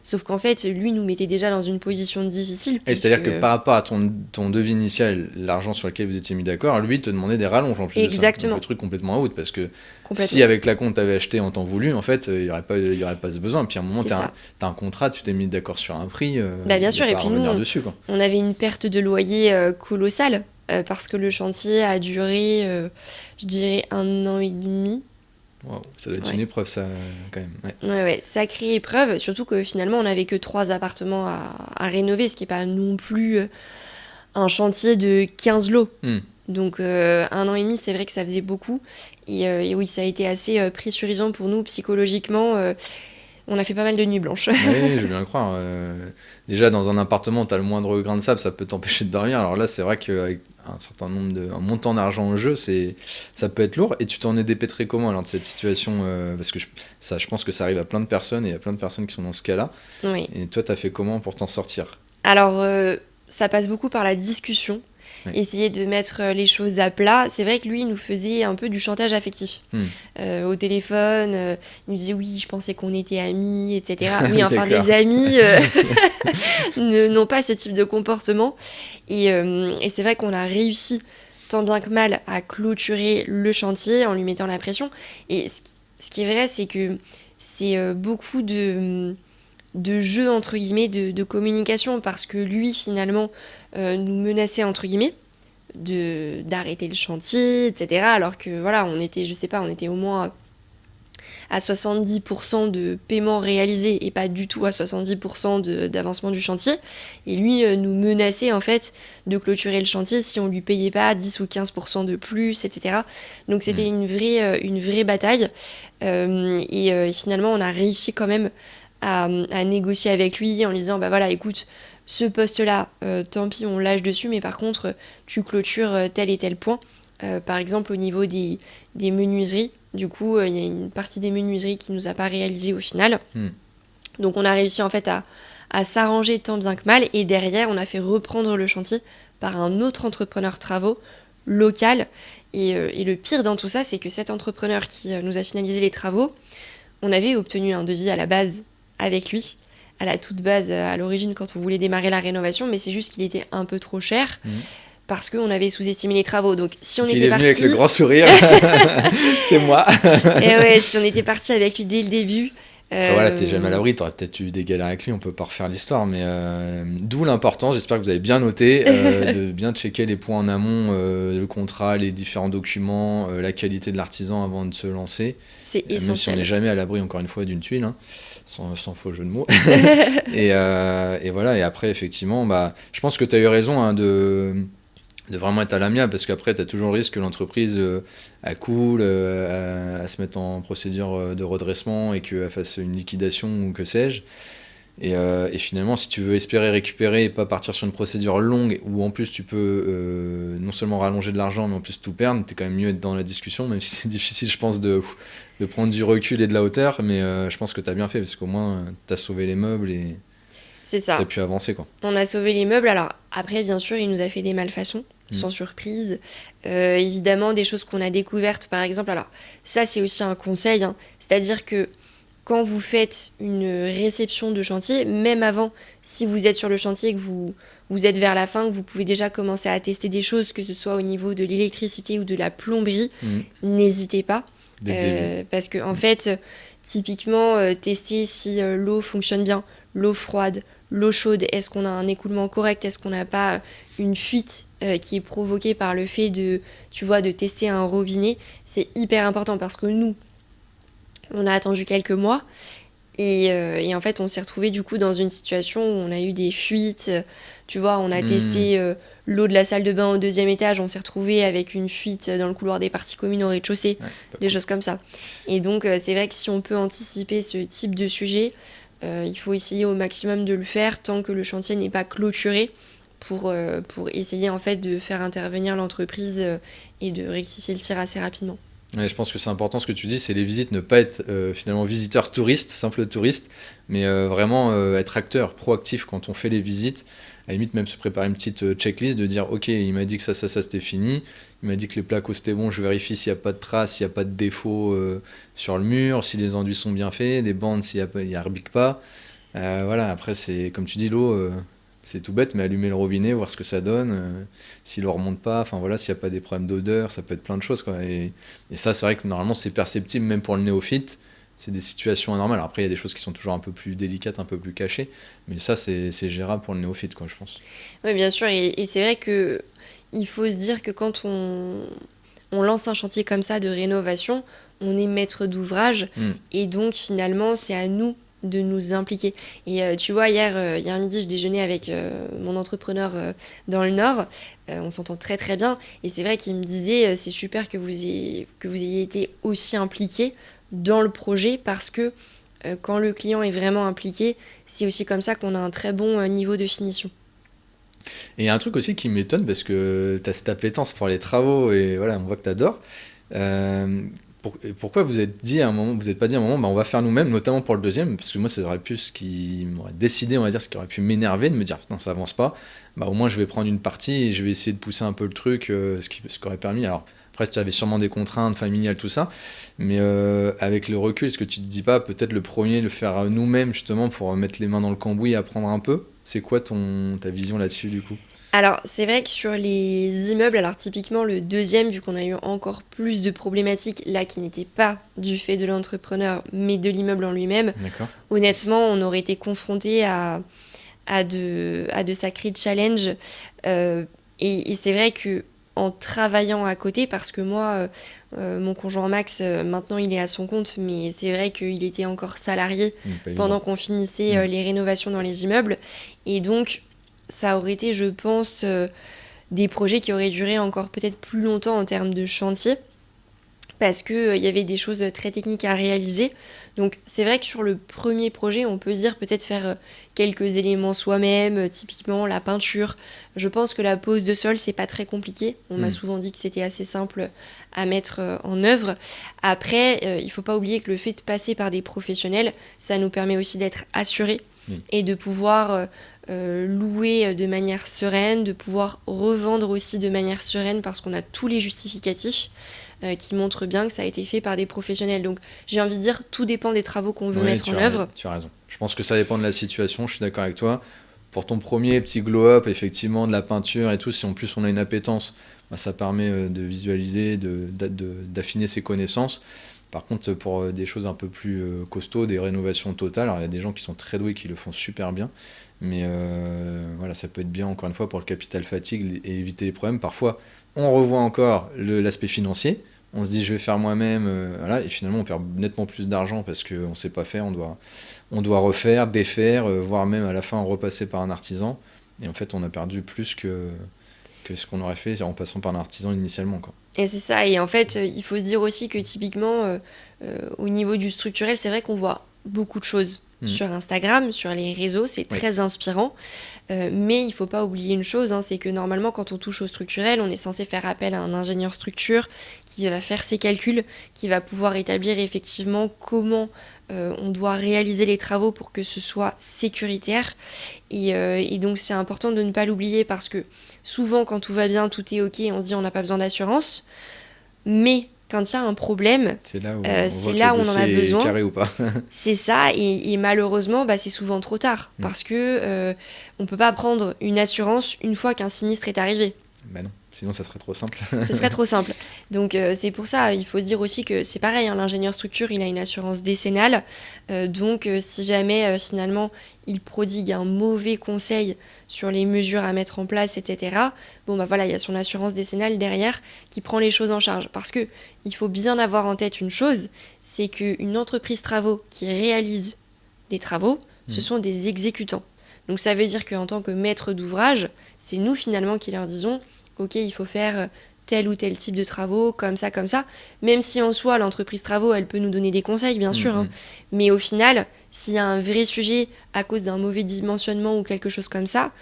Sauf qu'en fait lui nous mettait déjà dans une position difficile. Et c'est-à-dire que par rapport à ton devis initial, l'argent sur lequel vous étiez mis d'accord, lui te demandait des rallonges en plus. Exactement. De ça. Donc, le truc complètement out parce que si avec la compte t'avais acheté en temps voulu, en fait il y aurait pas ce besoin. Puis à un moment t'as un contrat, tu t'es mis d'accord sur un prix. Bah bien sûr, et puis nous dessus, quoi. On avait une perte de loyer colossale parce que le chantier a duré je dirais 1 an et demi. Wow, ça doit être une épreuve, ça, quand même. Ouais, sacrée épreuve, surtout que finalement, on n'avait que 3 appartements à rénover, ce qui n'est pas non plus un chantier de 15 lots. Donc, 1 an et demi, c'est vrai que ça faisait beaucoup. Et oui, ça a été assez pressurisant pour nous psychologiquement. On a fait pas mal de nuits blanches. Oui, je veux bien le croire. Déjà, dans un appartement, tu as le moindre grain de sable, ça peut t'empêcher de dormir. Alors là, c'est vrai qu'avec un montant d'argent en jeu, ça peut être lourd. Et tu t'en es dépêtré comment alors de cette situation parce que je pense que ça arrive à plein de personnes et il y a plein de personnes qui sont dans ce cas-là. Oui. Et toi, tu as fait comment pour t'en sortir ? Alors, ça passe beaucoup par la discussion. Essayer de mettre les choses à plat. C'est vrai que lui, il nous faisait un peu du chantage affectif. Au téléphone, il nous disait oui, je pensais qu'on était amis, etc. Oui, enfin, des amis n'ont pas ce type de comportement. Et c'est vrai qu'on a réussi, tant bien que mal, à clôturer le chantier en lui mettant la pression. Et ce qui est vrai, c'est que c'est beaucoup de jeu, entre guillemets, de communication, parce que lui, finalement, nous menaçait, entre guillemets, d'arrêter le chantier, etc. Alors que, voilà, on était au moins à 70% de paiement réalisé et pas du tout à 70% d'avancement du chantier. Et lui nous menaçait, en fait, de clôturer le chantier si on lui payait pas 10 ou 15% de plus, etc. Donc c'était une vraie bataille. Et finalement, on a réussi quand même à négocier avec lui en lui disant bah voilà, écoute, ce poste-là, tant pis, on lâche dessus, mais par contre, tu clôtures tel et tel point. Par exemple, au niveau des menuiseries, du coup, il y a une partie des menuiseries qui nous a pas réalisé au final. Donc, on a réussi en fait à s'arranger tant bien que mal, et derrière, on a fait reprendre le chantier par un autre entrepreneur travaux local. Et le pire dans tout ça, c'est que cet entrepreneur qui nous a finalisé les travaux, on avait obtenu un devis à la base avec lui, à la toute base, à l'origine, quand on voulait démarrer la rénovation, mais c'est juste qu'il était un peu trop cher, parce qu'on avait sous-estimé les travaux. Donc si on était parti... Il est venu avec le grand sourire, c'est moi. Et ouais, si on était parti avec lui dès le début... Voilà, t'es jamais à l'abri, t'aurais peut-être eu des galères avec lui, on peut pas refaire l'histoire, mais d'où l'importance, j'espère que vous avez bien noté, de bien checker les points en amont, le contrat, les différents documents, la qualité de l'artisan avant de se lancer. C'est essentiel. Même si on n'est jamais à l'abri, encore une fois, d'une tuile, hein, sans faux jeu de mots. et voilà, et après, effectivement, je pense que t'as eu raison hein, de vraiment être à l'amiable, parce qu'après, t'as toujours le risque que l'entreprise elle coule, à se mettre en procédure de redressement et qu'elle fasse une liquidation ou que sais-je. Et finalement, si tu veux espérer récupérer et pas partir sur une procédure longue où en plus tu peux non seulement rallonger de l'argent, mais en plus tout perdre, t'es quand même mieux être dans la discussion, même si c'est difficile, je pense, de prendre du recul et de la hauteur, mais je pense que t'as bien fait, parce qu'au moins, t'as sauvé les meubles et... C'est ça. T'as pu avancer, quoi. On a sauvé les meubles. Alors après, bien sûr, il nous a fait des malfaçons, sans surprise. Évidemment, des choses qu'on a découvertes, par exemple. Alors ça, c'est aussi un conseil, hein. C'est-à-dire que quand vous faites une réception de chantier, même avant, si vous êtes sur le chantier et que vous vous êtes vers la fin, que vous pouvez déjà commencer à tester des choses, que ce soit au niveau de l'électricité ou de la plomberie, n'hésitez pas. Parce que en fait, typiquement, tester si l'eau fonctionne bien, l'eau froide, l'eau chaude, est-ce qu'on a un écoulement correct, est-ce qu'on n'a pas une fuite qui est provoquée par le fait de tester un robinet, c'est hyper important parce que nous, on a attendu quelques mois et en fait, on s'est retrouvé du coup dans une situation où on a eu des fuites. On a testé l'eau de la salle de bain au 2e étage, on s'est retrouvé avec une fuite dans le couloir des parties communes au rez-de-chaussée, des choses comme ça. Et donc, c'est vrai que si on peut anticiper ce type de sujet, il faut essayer au maximum de le faire tant que le chantier n'est pas clôturé pour essayer en fait de faire intervenir l'entreprise et de rectifier le tir assez rapidement. Ouais, je pense que c'est important ce que tu dis, c'est les visites, ne pas être finalement visiteur touriste, simple touriste, mais vraiment être acteur, proactif quand on fait les visites. À la limite même se préparer une petite checklist de dire ok, il m'a dit que ça c'était fini, il m'a dit que les placos c'était bon, je vérifie s'il n'y a pas de traces, s'il n'y a pas de défaut sur le mur, si les enduits sont bien faits, les bandes s'il n'y a rebique pas. Voilà, après c'est comme tu dis, l'eau c'est tout bête, mais allumer le robinet, voir ce que ça donne, si l'eau remonte pas, enfin voilà, s'il n'y a pas des problèmes d'odeur, ça peut être plein de choses quoi. Et ça c'est vrai que normalement c'est perceptible même pour le néophyte. C'est des situations anormales. Alors après, il y a des choses qui sont toujours un peu plus délicates, un peu plus cachées. Mais ça, c'est gérable pour le néophyte, quoi, je pense. Oui, bien sûr. Et c'est vrai qu'il faut se dire que quand on lance un chantier comme ça de rénovation, on est maître d'ouvrage. Et donc, finalement, c'est à nous de nous impliquer. Et tu vois, hier midi, je déjeunais avec mon entrepreneur dans le Nord. On s'entend très, très bien. Et c'est vrai qu'il me disait, c'est super que vous ayez été aussi impliqués dans le projet parce que quand le client est vraiment impliqué, c'est aussi comme ça qu'on a un très bon niveau de finition. Et il y a un truc aussi qui m'étonne parce que tu as cette appétence pour les travaux et voilà, on voit que tu adores. Pourquoi vous êtes dit à un moment, vous n'êtes pas dit à un moment, bah, on va faire nous-mêmes, notamment pour le 2e, parce que moi, ça aurait pu ce qui m'aurait décidé, on va dire, ce qui aurait pu m'énerver, de me dire, putain, ça avance pas, bah, au moins je vais prendre une partie et je vais essayer de pousser un peu le truc, ce qui aurait permis. Alors, après, tu avais sûrement des contraintes familiales, tout ça, mais avec le recul, est-ce que tu te dis pas, peut-être le premier, le faire nous-mêmes, justement, pour mettre les mains dans le cambouis et apprendre un peu? C'est quoi ta vision là-dessus, du coup? Alors, c'est vrai que sur les immeubles, alors typiquement le 2e, vu qu'on a eu encore plus de problématiques, là, qui n'étaient pas du fait de l'entrepreneur, mais de l'immeuble en lui-même, D'accord. Honnêtement, on aurait été confronté à de sacrés challenges. Et c'est vrai que en travaillant à côté, parce que moi, mon conjoint Max, maintenant il est à son compte, mais c'est vrai qu'il était encore salarié pendant qu'on finissait les rénovations dans les immeubles. Et donc, ça aurait été, je pense, des projets qui auraient duré encore peut-être plus longtemps en termes de chantier, parce qu'il y avait des choses très techniques à réaliser. Donc c'est vrai que sur le premier projet, on peut se dire peut-être faire quelques éléments soi-même, typiquement la peinture. Je pense que la pose de sol, c'est pas très compliqué. On m'a souvent dit que c'était assez simple à mettre en œuvre. Après, il faut pas oublier que le fait de passer par des professionnels, ça nous permet aussi d'être assurés et de pouvoir louer de manière sereine, de pouvoir revendre aussi de manière sereine parce qu'on a tous les justificatifs qui montrent bien que ça a été fait par des professionnels. Donc j'ai envie de dire, tout dépend des travaux qu'on veut mettre en œuvre. Tu as raison. Je pense que ça dépend de la situation, je suis d'accord avec toi. Pour ton premier petit glow-up, effectivement, de la peinture et tout, si en plus on a une appétence, bah, ça permet de visualiser, d'affiner ses connaissances. Par contre, pour des choses un peu plus costauds, des rénovations totales, alors il y a des gens qui sont très doués qui le font super bien, mais voilà, ça peut être bien, encore une fois, pour le capital fatigue et éviter les problèmes. Parfois, on revoit encore l'aspect financier. On se dit je vais faire moi-même, voilà, et finalement on perd nettement plus d'argent parce qu'on ne sait pas faire, on doit refaire, défaire, voire même à la fin repasser par un artisan. Et en fait on a perdu plus que ce qu'on aurait fait en passant par un artisan initialement, quoi. Et c'est ça, et en fait il faut se dire aussi que typiquement au niveau du structurel, c'est vrai qu'on voit beaucoup de choses sur Instagram, sur les réseaux, c'est très inspirant. Mais il ne faut pas oublier une chose, c'est que normalement, quand on touche au structurel, on est censé faire appel à un ingénieur structure qui va faire ses calculs, qui va pouvoir établir effectivement comment on doit réaliser les travaux pour que ce soit sécuritaire. Et donc, c'est important de ne pas l'oublier parce que souvent, quand tout va bien, tout est OK, on se dit on n'a pas besoin d'assurance. Mais quand il y a un problème, C'est là où c'est là où on en a besoin. Est carré ou pas. C'est ça, et malheureusement, c'est souvent trop tard, parce que on peut pas prendre une assurance une fois qu'un sinistre est arrivé. Bah non, sinon ça serait trop simple. Ce serait trop simple. Donc c'est pour ça, il faut se dire aussi que c'est pareil, hein, l'ingénieur structure, il a une assurance décennale. Donc si jamais finalement il prodigue un mauvais conseil sur les mesures à mettre en place, etc., bon voilà, il y a son assurance décennale derrière qui prend les choses en charge. Parce que il faut bien avoir en tête une chose, c'est qu'une entreprise travaux qui réalise des travaux, ce sont des exécutants. Donc ça veut dire qu'en tant que maître d'ouvrage, c'est nous finalement qui leur disons ok, il faut faire tel ou tel type de travaux, comme ça, même si en soi, l'entreprise travaux, elle peut nous donner des conseils, bien sûr, hein. Mais au final, s'il y a un vrai sujet à cause d'un mauvais dimensionnement ou quelque chose comme ça,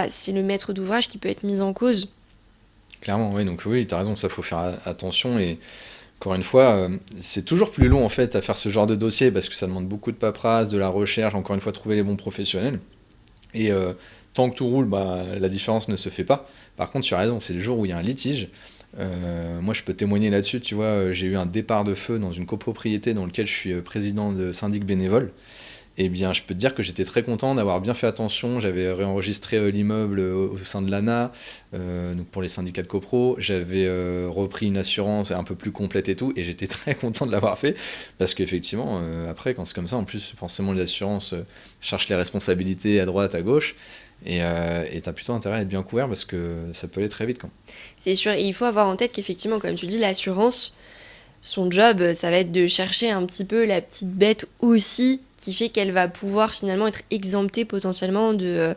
c'est le maître d'ouvrage qui peut être mis en cause. Clairement, oui, donc oui, t'as raison, ça faut faire attention, et encore une fois, c'est toujours plus long en fait à faire ce genre de dossier, parce que ça demande beaucoup de paperasse, de la recherche, encore une fois, trouver les bons professionnels, et tant que tout roule, la différence ne se fait pas. Par contre, tu as raison, c'est le jour où il y a un litige. Moi, je peux témoigner là-dessus. Tu vois, j'ai eu un départ de feu dans une copropriété dans laquelle je suis président de syndic bénévole. Eh bien, je peux te dire que j'étais très content d'avoir bien fait attention. J'avais réenregistré l'immeuble au sein de l'ANA, donc pour les syndicats de copro. J'avais repris une assurance un peu plus complète et tout, et j'étais très content de l'avoir fait, parce qu'effectivement, après, quand c'est comme ça, en plus, forcément, les assurances cherchent les responsabilités à droite, à gauche, et t'as plutôt intérêt à être bien couvert, parce que ça peut aller très vite, quoi. C'est sûr, et il faut avoir en tête qu'effectivement, comme tu le dis, l'assurance, son job, ça va être de chercher un petit peu la petite bête aussi, qui fait qu'elle va pouvoir finalement être exemptée potentiellement de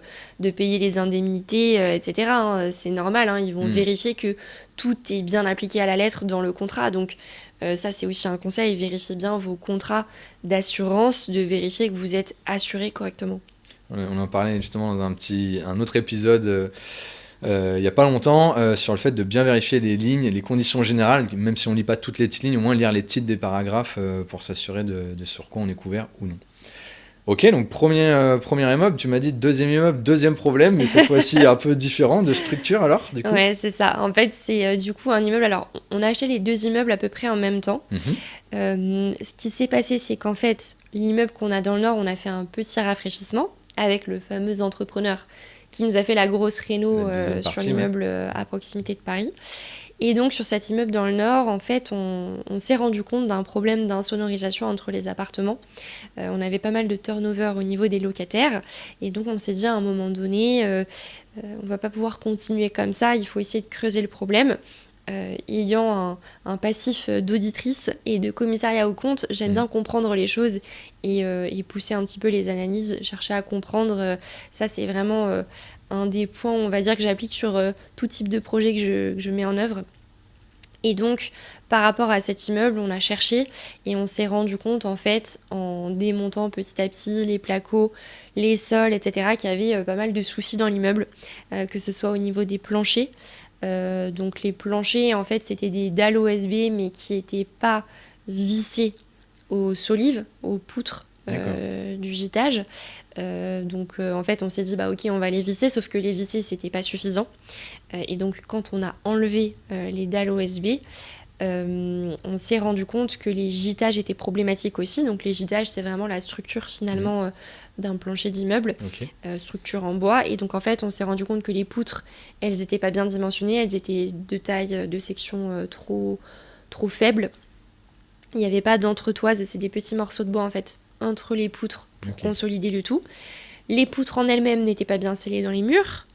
payer les indemnités, etc. Hein. C'est normal, hein, ils vont vérifier que tout est bien appliqué à la lettre dans le contrat. Donc ça, c'est aussi un conseil, vérifiez bien vos contrats d'assurance, de vérifier que vous êtes assuré correctement. On en parlait justement dans un autre épisode il n'y a pas longtemps, sur le fait de bien vérifier les lignes, les conditions générales, même si on ne lit pas toutes les petites lignes, au moins lire les titres des paragraphes pour s'assurer de sur quoi on est couvert ou non. Ok, donc premier immeuble, tu m'as dit deuxième immeuble, deuxième problème, mais cette fois-ci un peu différent de structure alors, du coup. Ouais, c'est ça. En fait, c'est du coup un immeuble. Alors, on a acheté les deux immeubles à peu près en même temps. Ce qui s'est passé, c'est qu'en fait, l'immeuble qu'on a dans le nord, on a fait un petit rafraîchissement avec le fameux entrepreneur qui nous a fait la grosse réno sur l'immeuble à proximité de Paris. Et donc, sur cet immeuble dans le nord, en fait, on s'est rendu compte d'un problème d'insonorisation entre les appartements. On avait pas mal de turnover au niveau des locataires. Et donc, on s'est dit à un moment donné, on va pas pouvoir continuer comme ça, il faut essayer de creuser le problème. Ayant un passif d'auditrice et de commissariat aux comptes, j'aime bien comprendre les choses et pousser un petit peu les analyses, chercher à comprendre. Ça, c'est vraiment un des points, on va dire, que j'applique sur tout type de projet que je mets en œuvre. Et donc, par rapport à cet immeuble, on a cherché et on s'est rendu compte, en fait, en démontant petit à petit les placos, les sols, etc., qu'il y avait pas mal de soucis dans l'immeuble, que ce soit au niveau des planchers. Donc les planchers, en fait, c'était des dalles OSB, mais qui n'étaient pas vissées aux solives, aux poutres du gîtage. Donc en fait, on s'est dit, ok, on va les visser, sauf que les visser, c'était pas suffisant. Et donc, quand on a enlevé les dalles OSB, on s'est rendu compte que les gîtages étaient problématiques aussi. Donc les gîtages, c'est vraiment la structure finalement d'un plancher d'immeuble, structure en bois. Et donc en fait, on s'est rendu compte que les poutres, elles n'étaient pas bien dimensionnées, elles étaient de taille, de section trop faible. Il n'y avait pas d'entretoise, c'est des petits morceaux de bois en fait, entre les poutres pour consolider le tout. Les poutres en elles-mêmes n'étaient pas bien scellées dans les murs.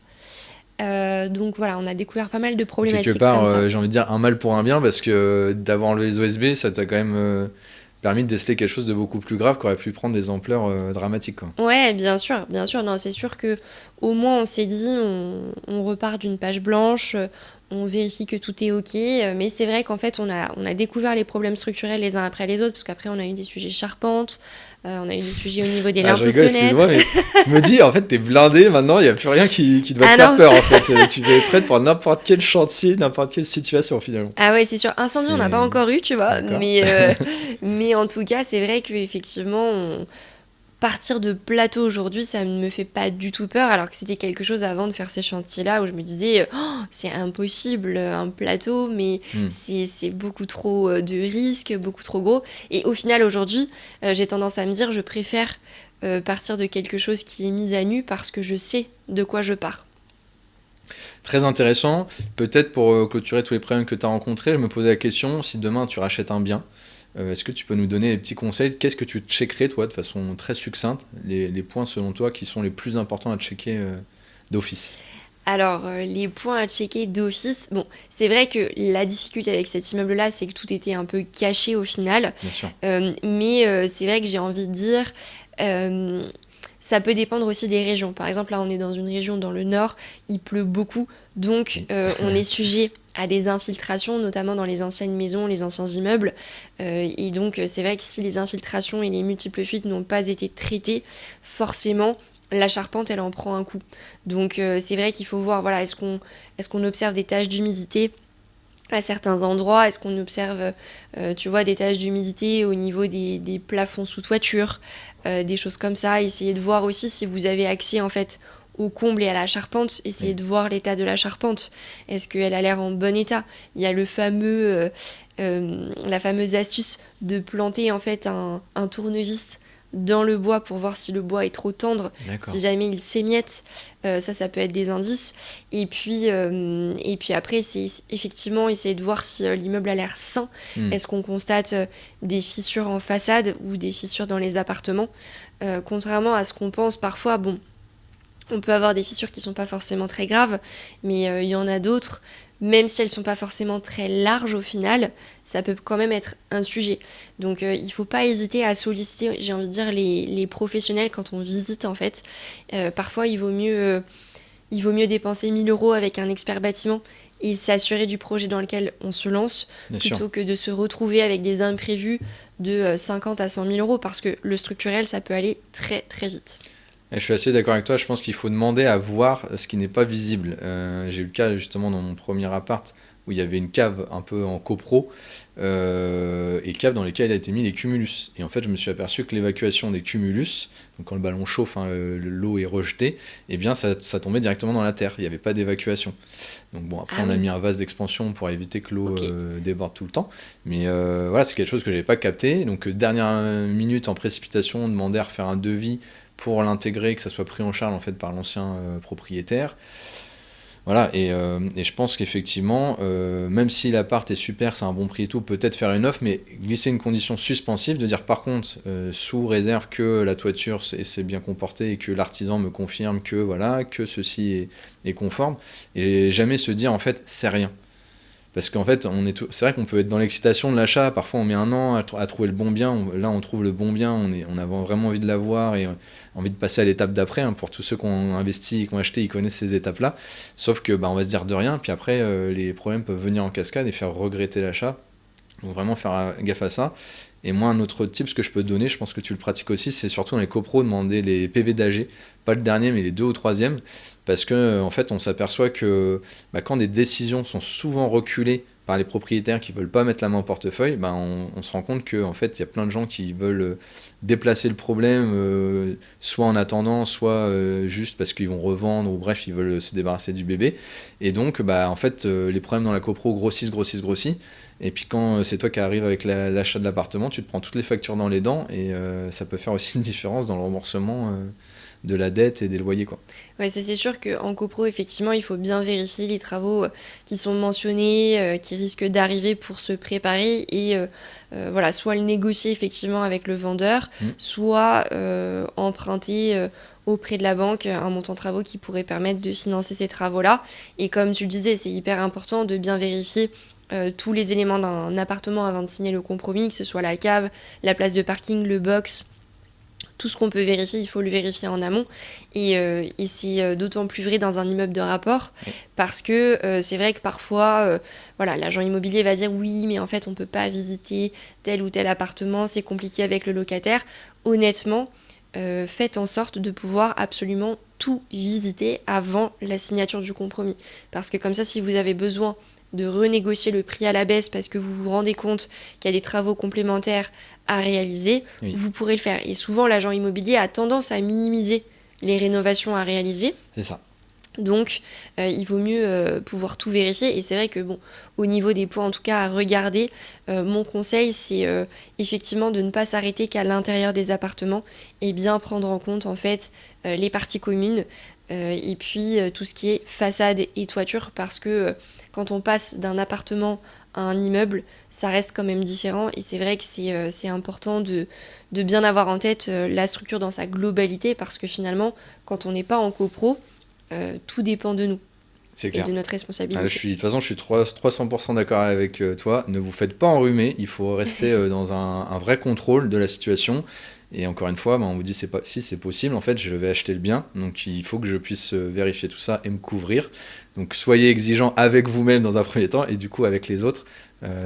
Donc voilà, on a découvert pas mal de problématiques. Quelque part, j'ai envie de dire un mal pour un bien, parce que d'avoir enlevé les OSB, ça t'a quand même permis de déceler quelque chose de beaucoup plus grave qui aurait pu prendre des ampleurs dramatiques, quoi. Ouais, bien sûr. Non, c'est sûr que au moins on s'est dit, on repart d'une page blanche, on vérifie que tout est ok. Mais c'est vrai qu'en fait, on a découvert les problèmes structurels les uns après les autres, parce qu'après on a eu des sujets charpentes, on a eu des sujets au niveau des linteaux de fenêtres. Excuse-moi, mais je me dis, en fait, t'es blindé maintenant, il n'y a plus rien qui doit te faire peur, en fait. Tu vas être prête pour n'importe quel chantier, n'importe quelle situation, finalement. Ah ouais, c'est sûr. Incendie, on n'a pas encore eu, tu vois. Mais en tout cas, c'est vrai qu'effectivement, partir de plateau aujourd'hui, ça ne me fait pas du tout peur, alors que c'était quelque chose avant de faire ces chantiers-là où je me disais oh, c'est impossible un plateau, mais c'est beaucoup trop de risques, beaucoup trop gros. Et au final aujourd'hui, j'ai tendance à me dire je préfère partir de quelque chose qui est mis à nu parce que je sais de quoi je pars. Très intéressant. Peut-être pour clôturer tous les problèmes que tu as rencontrés, je me posais la question, si demain tu rachètes un bien, est-ce que tu peux nous donner des petits conseils? Qu'est-ce que tu checkerais, toi, de façon très succincte, les points selon toi qui sont les plus importants à checker d'office? Alors, les points à checker d'office, bon, c'est vrai que la difficulté avec cet immeuble-là, c'est que tout était un peu caché au final. Bien sûr. Mais c'est vrai que j'ai envie de dire, euh, ça peut dépendre aussi des régions. Par exemple, là, on est dans une région dans le nord, il pleut beaucoup, donc Oui. on est sujet à des infiltrations, notamment dans les anciennes maisons, les anciens immeubles. Et donc, c'est vrai que si les infiltrations et les multiples fuites n'ont pas été traitées, forcément, la charpente, elle en prend un coup. Donc, c'est vrai qu'il faut voir, voilà, est-ce qu'on observe des taches d'humidité à certains endroits? Est-ce qu'on observe, tu vois, des taches d'humidité au niveau des plafonds sous toiture, des choses comme ça? Essayez de voir aussi si vous avez accès, en fait, au comble et à la charpente. Essayez Oui. de voir l'état de la charpente. Est-ce qu'elle a l'air en bon état? Il y a la fameuse astuce de planter, en fait, un tournevis dans le bois pour voir si le bois est trop tendre, D'accord. si jamais il s'émiette, ça peut être des indices. Et puis après, c'est effectivement essayer de voir si l'immeuble a l'air sain. Est-ce qu'on constate des fissures en façade ou des fissures dans les appartements? Contrairement à ce qu'on pense parfois, bon, on peut avoir des fissures qui sont pas forcément très graves, mais il y en a d'autres, même si elles sont pas forcément très larges au final, ça peut quand même être un sujet. Donc il faut pas hésiter à solliciter, j'ai envie de dire, les professionnels quand on visite en fait. Parfois il vaut mieux dépenser 1 000 € avec un expert bâtiment et s'assurer du projet dans lequel on se lance, Bien sûr. plutôt que de se retrouver avec des imprévus de 50 à 100 000 €, parce que le structurel, ça peut aller très très vite. Et je suis assez d'accord avec toi, je pense qu'il faut demander à voir ce qui n'est pas visible. J'ai eu le cas justement dans mon premier appart où il y avait une cave un peu en copro et cave dans lesquelles a été mis les cumulus. Et en fait, je me suis aperçu que l'évacuation des cumulus, donc quand le ballon chauffe, hein, l'eau est rejetée, eh bien ça tombait directement dans la terre, il n'y avait pas d'évacuation. Donc bon, après Ah on a oui, mis un vase d'expansion pour éviter que l'eau ok. déborde tout le temps. Mais voilà, c'est quelque chose que je n'avais pas capté. Donc dernière minute en précipitation, demander à refaire un devis pour l'intégrer, que ça soit pris en charge en fait par l'ancien propriétaire. Voilà, et je pense qu'effectivement, même si l'appart est super, c'est un bon prix et tout, peut-être faire une offre, mais glisser une condition suspensive, de dire par contre, sous réserve que la toiture s'est bien comportée et que l'artisan me confirme que voilà, que ceci est conforme, et jamais se dire en fait c'est rien. Parce qu'en fait, c'est vrai qu'on peut être dans l'excitation de l'achat, parfois on met un an à trouver le bon bien, là on trouve le bon bien, on a vraiment envie de l'avoir et envie de passer à l'étape d'après, hein. Pour tous ceux qui ont investi et qui ont acheté, ils connaissent ces étapes-là. Sauf que on va se dire de rien, puis après les problèmes peuvent venir en cascade et faire regretter l'achat. Donc vraiment faire gaffe à ça. Et moi, un autre tip que je peux te donner, je pense que tu le pratiques aussi, c'est surtout dans les copros, demander les PV d'AG, pas le dernier, mais les 2 ou 3e, parce que en fait, on s'aperçoit que quand des décisions sont souvent reculées par les propriétaires qui veulent pas mettre la main au portefeuille, on se rend compte qu'en fait, il y a plein de gens qui veulent déplacer le problème, soit en attendant, soit juste parce qu'ils vont revendre, ou bref, ils veulent se débarrasser du bébé. Et donc, en fait, les problèmes dans la copro grossissent. Et puis quand c'est toi qui arrives avec l'achat de l'appartement, tu te prends toutes les factures dans les dents et ça peut faire aussi une différence dans le remboursement de la dette et des loyers, quoi. Ouais, c'est sûr qu'en copro, effectivement, il faut bien vérifier les travaux qui sont mentionnés, qui risquent d'arriver pour se préparer et voilà, soit le négocier effectivement avec le vendeur, Mm. soit emprunter auprès de la banque un montant de travaux qui pourrait permettre de financer ces travaux-là. Et comme tu le disais, c'est hyper important de bien vérifier tous les éléments d'un appartement avant de signer le compromis, que ce soit la cave, la place de parking, le box. Tout ce qu'on peut vérifier, il faut le vérifier en amont. Et c'est d'autant plus vrai dans un immeuble de rapport, Oui. parce que c'est vrai que parfois, voilà, l'agent immobilier va dire oui, mais en fait, on ne peut pas visiter tel ou tel appartement, c'est compliqué avec le locataire. Honnêtement, faites en sorte de pouvoir absolument tout visiter avant la signature du compromis. Parce que comme ça, si vous avez besoin de renégocier le prix à la baisse parce que vous vous rendez compte qu'il y a des travaux complémentaires à réaliser, vous pourrez le faire. Et souvent, l'agent immobilier a tendance à minimiser les rénovations à réaliser. C'est ça. Donc, il vaut mieux pouvoir tout vérifier. Et c'est vrai que, au niveau des points, en tout cas, à regarder, mon conseil, c'est effectivement de ne pas s'arrêter qu'à l'intérieur des appartements et bien prendre en compte, en fait, les parties communes et puis tout ce qui est façade et toiture parce que quand on passe d'un appartement à un immeuble, ça reste quand même différent. Et c'est vrai que c'est important de bien avoir en tête la structure dans sa globalité parce que finalement, quand on n'est pas en copro, tout dépend de nous. C'est clair. Et de notre responsabilité. De toute façon, je suis 300% d'accord avec toi. Ne vous faites pas enrhumer. Il faut rester dans un vrai contrôle de la situation. Et encore une fois, on vous dit si c'est possible, en fait, je vais acheter le bien. Donc, il faut que je puisse vérifier tout ça et me couvrir. Donc, soyez exigeant avec vous-même dans un premier temps et du coup avec les autres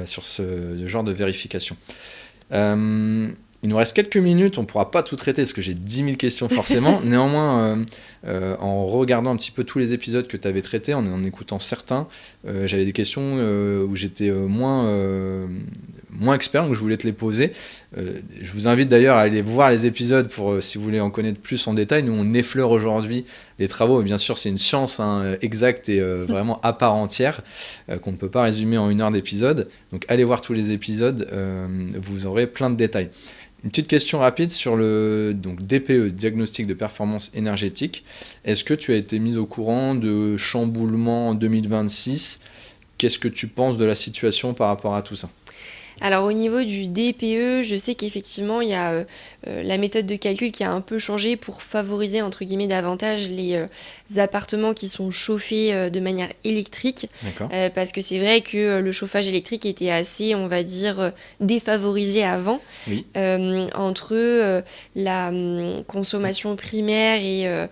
sur ce genre de vérification. Il nous reste quelques minutes, on ne pourra pas tout traiter parce que j'ai 10 000 questions forcément. Néanmoins, en regardant un petit peu tous les épisodes que tu avais traités, en écoutant certains, j'avais des questions où j'étais moins expert, donc je voulais te les poser. Je vous invite d'ailleurs à aller voir les épisodes pour si vous voulez en connaître plus en détail. Nous, on effleure aujourd'hui les travaux, et bien sûr, c'est une science exacte et vraiment à part entière qu'on ne peut pas résumer en 1 heure d'épisode. Donc, allez voir tous les épisodes, vous aurez plein de détails. Une petite question rapide sur le DPE, diagnostic de performance énergétique. Est-ce que tu as été mise au courant de chamboulement en 2026 ? Qu'est-ce que tu penses de la situation par rapport à tout ça ? Alors au niveau du DPE, je sais qu'effectivement il y a la méthode de calcul qui a un peu changé pour favoriser entre guillemets davantage les appartements qui sont chauffés de manière électrique. Parce que c'est vrai que le chauffage électrique était assez, on va dire, défavorisé avant. Oui. Entre la consommation primaire et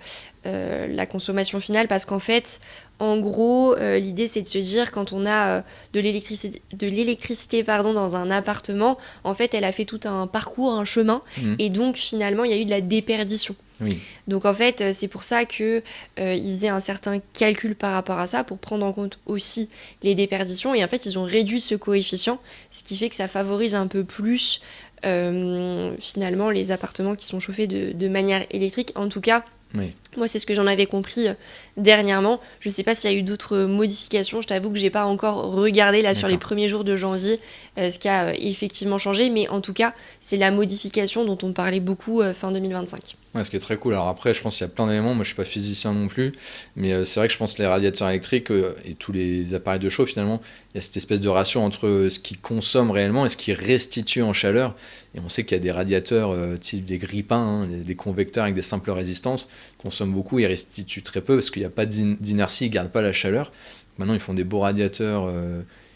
la consommation finale parce qu'en fait en gros, l'idée c'est de se dire quand on a de l'électricité dans un appartement, en fait elle a fait tout un parcours, un chemin, et donc finalement il y a eu de la déperdition. Oui. Donc en fait c'est pour ça qu'ils faisaient un certain calcul par rapport à ça pour prendre en compte aussi les déperditions et en fait ils ont réduit ce coefficient, ce qui fait que ça favorise un peu plus finalement les appartements qui sont chauffés de manière électrique. En tout cas, oui. Moi, c'est ce que j'en avais compris dernièrement. Je ne sais pas s'il y a eu d'autres modifications. Je t'avoue que je n'ai pas encore regardé là sur les premiers jours de janvier ce qui a effectivement changé. Mais en tout cas, c'est la modification dont on parlait beaucoup fin 2025. Ouais, ce qui est très cool. Alors après, je pense qu'il y a plein d'éléments. Moi, je ne suis pas physicien non plus. Mais c'est vrai que je pense que les radiateurs électriques et tous les appareils de chauffe, finalement, il y a cette espèce de ratio entre ce qu'ils consomment réellement et ce qu'ils restituent en chaleur. Et on sait qu'il y a des radiateurs type des grippins, des convecteurs avec des simples résistances, consomment beaucoup, ils restituent très peu parce qu'il n'y a pas d'inertie, ils ne gardent pas la chaleur. Maintenant, ils font des beaux radiateurs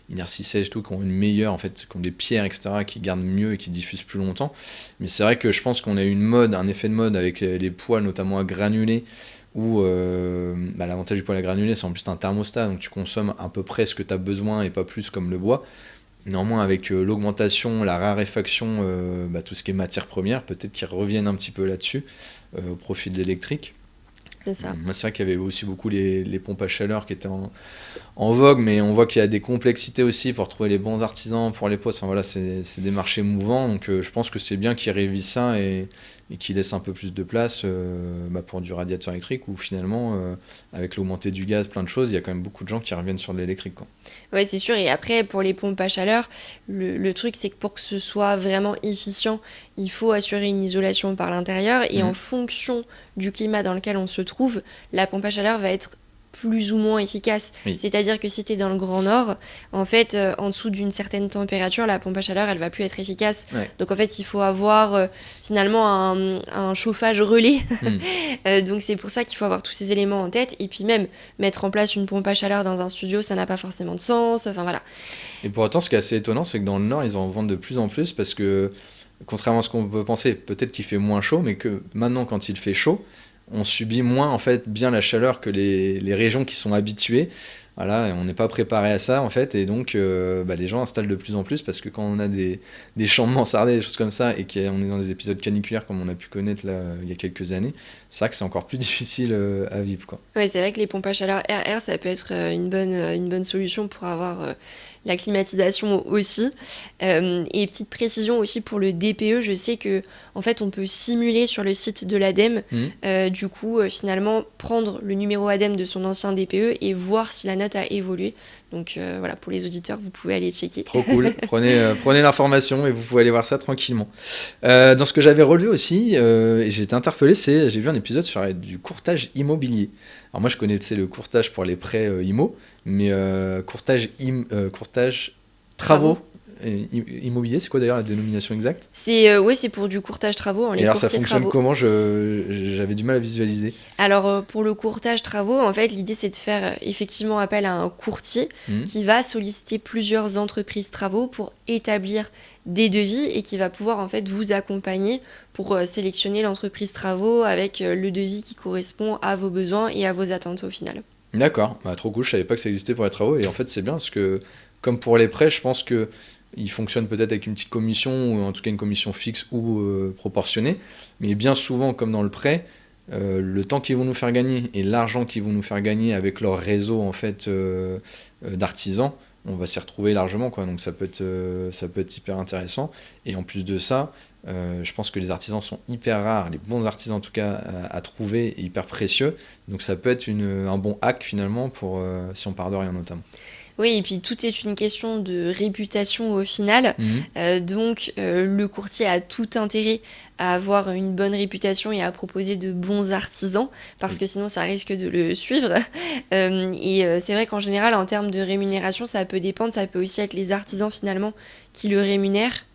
inertie sèche, tout, qui ont une meilleure, en fait, qui ont des pierres, etc., qui gardent mieux et qui diffusent plus longtemps. Mais c'est vrai que je pense qu'on a eu un effet de mode avec les poêles, notamment à granulés, où l'avantage du poêle à granulés, c'est en plus un thermostat, donc tu consommes à peu près ce que tu as besoin et pas plus comme le bois. Néanmoins, avec l'augmentation, la raréfaction, tout ce qui est matière première, peut-être qu'ils reviennent un petit peu là-dessus, au profit de l'électrique. C'est ça. Moi, c'est vrai qu'il y avait aussi beaucoup les pompes à chaleur qui étaient en vogue, mais on voit qu'il y a des complexités aussi pour trouver les bons artisans pour les postes. Enfin, voilà, c'est des marchés mouvants, donc je pense que c'est bien qu'ils révisent ça et qu'ils laissent un peu plus de place pour du radiateur électrique où finalement, avec l'augmentée du gaz, plein de choses, il y a quand même beaucoup de gens qui reviennent sur de l'électrique, quoi. Ouais, c'est sûr. Et après, pour les pompes à chaleur, le truc, c'est que pour que ce soit vraiment efficient, il faut assurer une isolation par l'intérieur. Et en fonction du climat dans lequel on se trouve, la pompe à chaleur va être plus ou moins efficace. Oui. C'est-à-dire que si tu es dans le Grand Nord, en fait, en dessous d'une certaine température, la pompe à chaleur, elle va plus être efficace. Ouais. Donc en fait, il faut avoir finalement un chauffage relais. Donc c'est pour ça qu'il faut avoir tous ces éléments en tête. Et puis même, mettre en place une pompe à chaleur dans un studio, ça n'a pas forcément de sens. Enfin voilà. Et pour autant, ce qui est assez étonnant, c'est que dans le Nord, ils en vendent de plus en plus parce que, contrairement à ce qu'on peut penser, peut-être qu'il fait moins chaud, mais que maintenant, quand il fait chaud, on subit moins en fait bien la chaleur que les régions qui sont habituées. Voilà, et on n'est pas préparé à ça en fait, et donc les gens installent de plus en plus parce que quand on a des champs de mansardés, des choses comme ça, et qu'on est dans des épisodes caniculaires comme on a pu connaître là il y a quelques années, c'est vrai que c'est encore plus difficile à vivre, quoi. Ouais, c'est vrai que les pompes à chaleur RR, ça peut être une bonne solution pour avoir la climatisation aussi. Et petite précision aussi pour le DPE, je sais que en fait on peut simuler sur le site de l'ADEME, du coup finalement prendre le numéro ADEME de son ancien DPE et voir si la note a évolué. Donc voilà, pour les auditeurs, vous pouvez aller checker. Trop cool, prenez l'information et vous pouvez aller voir ça tranquillement. Dans ce que j'avais relevé aussi, et j'ai été interpellé, j'ai vu un épisode sur du courtage immobilier. Alors moi je connais le courtage pour les prêts IMO, mais courtage travaux immobilier, c'est quoi d'ailleurs la dénomination exacte? C'est pour du courtage travaux, les et alors ça fonctionne travaux. Comment? J'avais du mal à visualiser. Alors pour le courtage travaux, en fait l'idée c'est de faire effectivement appel à un courtier qui va solliciter plusieurs entreprises travaux pour établir des devis et qui va pouvoir en fait vous accompagner pour sélectionner l'entreprise travaux avec le devis qui correspond à vos besoins et à vos attentes au final. D'accord, trop cool, je savais pas que ça existait pour les travaux, et en fait c'est bien parce que comme pour les prêts, je pense que il fonctionne peut-être avec une petite commission, ou en tout cas une commission fixe ou proportionnée, mais bien souvent comme dans le prêt, le temps qu'ils vont nous faire gagner et l'argent qu'ils vont nous faire gagner avec leur réseau en fait d'artisans, on va s'y retrouver largement, quoi. Donc ça peut être hyper intéressant, et en plus de ça, je pense que les artisans sont hyper rares, les bons artisans en tout cas à trouver, et hyper précieux, donc ça peut être un bon hack finalement pour si on part de rien notamment. Oui, et puis tout est une question de réputation au final. Donc le courtier a tout intérêt à avoir une bonne réputation et à proposer de bons artisans, parce que sinon ça risque de le suivre. C'est vrai qu'en général, en termes de rémunération, ça peut dépendre. Ça peut aussi être les artisans finalement qui le rémunèrent.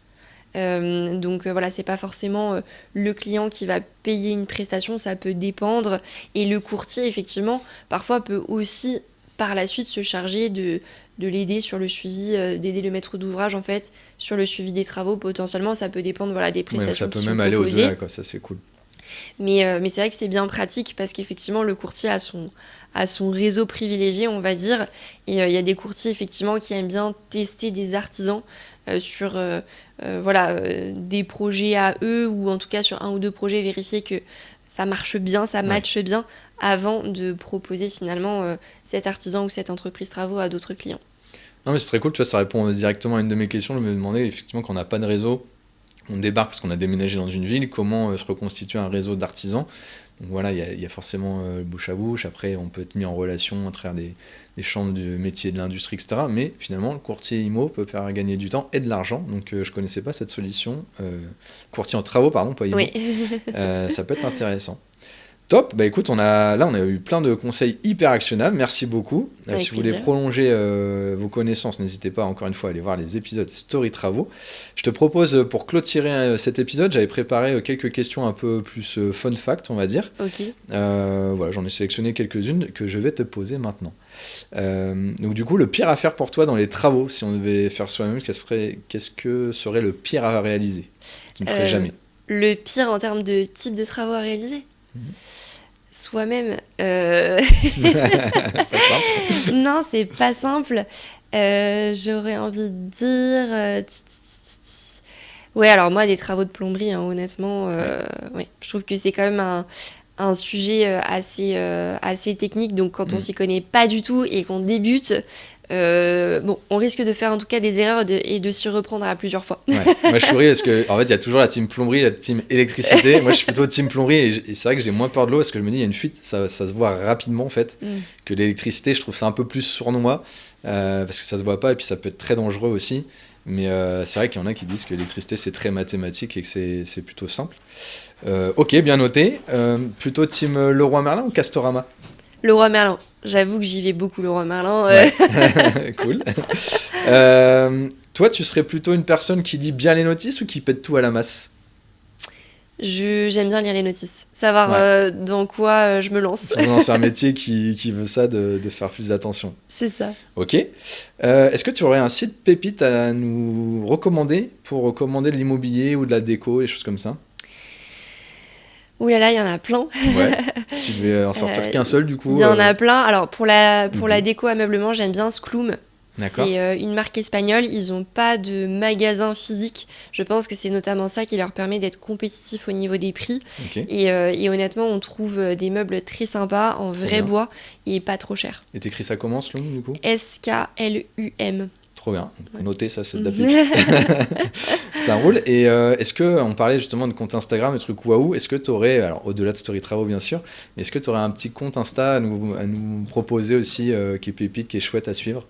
Donc voilà, c'est pas forcément le client qui va payer une prestation, ça peut dépendre. Et le courtier, effectivement, parfois peut aussi par la suite se charger de l'aider sur le suivi, d'aider le maître d'ouvrage en fait sur le suivi des travaux. Potentiellement, ça peut dépendre des prestations qui sont proposées. Ça peut même aller au-delà, quoi. Ça c'est cool. Mais c'est vrai que c'est bien pratique parce qu'effectivement le courtier a son réseau privilégié, on va dire. Et il y a des courtiers effectivement qui aiment bien tester des artisans sur des projets à eux, ou en tout cas sur un ou deux projets, vérifier que ça marche bien, ça matche bien, avant de proposer finalement cet artisan ou cette entreprise travaux à d'autres clients. Non mais c'est très cool, tu vois, ça répond directement à une de mes questions. Je me demandais effectivement, quand on n'a pas de réseau, on débarque parce qu'on a déménagé dans une ville, comment se reconstituer un réseau d'artisans. Donc voilà, il y a forcément bouche à bouche, après on peut être mis en relation à travers des chambres du métier, de l'industrie, etc. Mais finalement, le courtier IMO peut faire gagner du temps et de l'argent, donc je connaissais pas cette solution. Courtier en travaux, pardon, pas IMO. Oui. Ça peut être intéressant. Top, écoute, on a eu plein de conseils hyper actionnables, merci beaucoup. Si vous voulez prolonger vos connaissances, n'hésitez pas encore une fois à aller voir les épisodes Story Travaux. Je te propose, pour clôturer cet épisode, j'avais préparé quelques questions un peu plus fun fact, on va dire. Ok. Voilà, j'en ai sélectionné quelques-unes que je vais te poser maintenant. Donc du coup, le pire à faire pour toi dans les travaux, si on devait faire soi-même, qu'est-ce que serait le pire à réaliser, qui ne ferait jamais? Le pire en termes de type de travaux à réaliser? Soi-même. Pas simple. Non, c'est pas simple. J'aurais envie de dire. Ouais, alors moi, des travaux de plomberie, honnêtement, je trouve que c'est quand même un sujet assez technique. Donc, quand on s'y connaît pas du tout et qu'on débute, on risque de faire en tout cas des erreurs et de s'y reprendre à plusieurs fois. Ouais. Moi je souris parce que en fait il y a toujours la team plomberie, la team électricité. Moi je suis plutôt team plomberie, et c'est vrai que j'ai moins peur de l'eau parce que je me dis il y a une fuite, ça se voit rapidement en fait, que l'électricité. Je trouve ça un peu plus sournois parce que ça se voit pas, et puis ça peut être très dangereux aussi. Mais c'est vrai qu'il y en a qui disent que l'électricité c'est très mathématique et que c'est plutôt simple. Ok, bien noté. Plutôt team Leroy Merlin ou Castorama? Leroy Merlin. J'avoue que j'y vais beaucoup, Leroy Merlin. Ouais. Cool. Toi, tu serais plutôt une personne qui lit bien les notices ou qui pète tout à la masse? J'aime bien lire les notices. Savoir dans quoi je me lance. C'est un métier qui veut ça, de faire plus attention. C'est ça. Ok. Est-ce que tu aurais un site pépite à nous recommander pour recommander de l'immobilier ou de la déco, des choses comme ça? Ouh là là, il y en a plein. Ouais. Tu devais en sortir qu'un seul du coup. Il y en a plein. Alors pour la déco ameublement, j'aime bien Skloom. D'accord. C'est une marque espagnole. Ils n'ont pas de magasin physique. Je pense que c'est notamment ça qui leur permet d'être compétitifs au niveau des prix. Ok. Et honnêtement, on trouve des meubles très sympas en vrai bien. bois et pas trop cher. Et t'écris ça comment, Slum, du coup? Sklum. Trop bien. Ouais. Notez ça, c'est d'affiche. Ça roule. Et est-ce que, on parlait justement de compte Instagram, des trucs waouh, est-ce que tu aurais, alors au-delà de Story Travaux bien sûr, mais est-ce que tu aurais un petit compte Insta à nous proposer aussi qui est pépite, qui est chouette à suivre?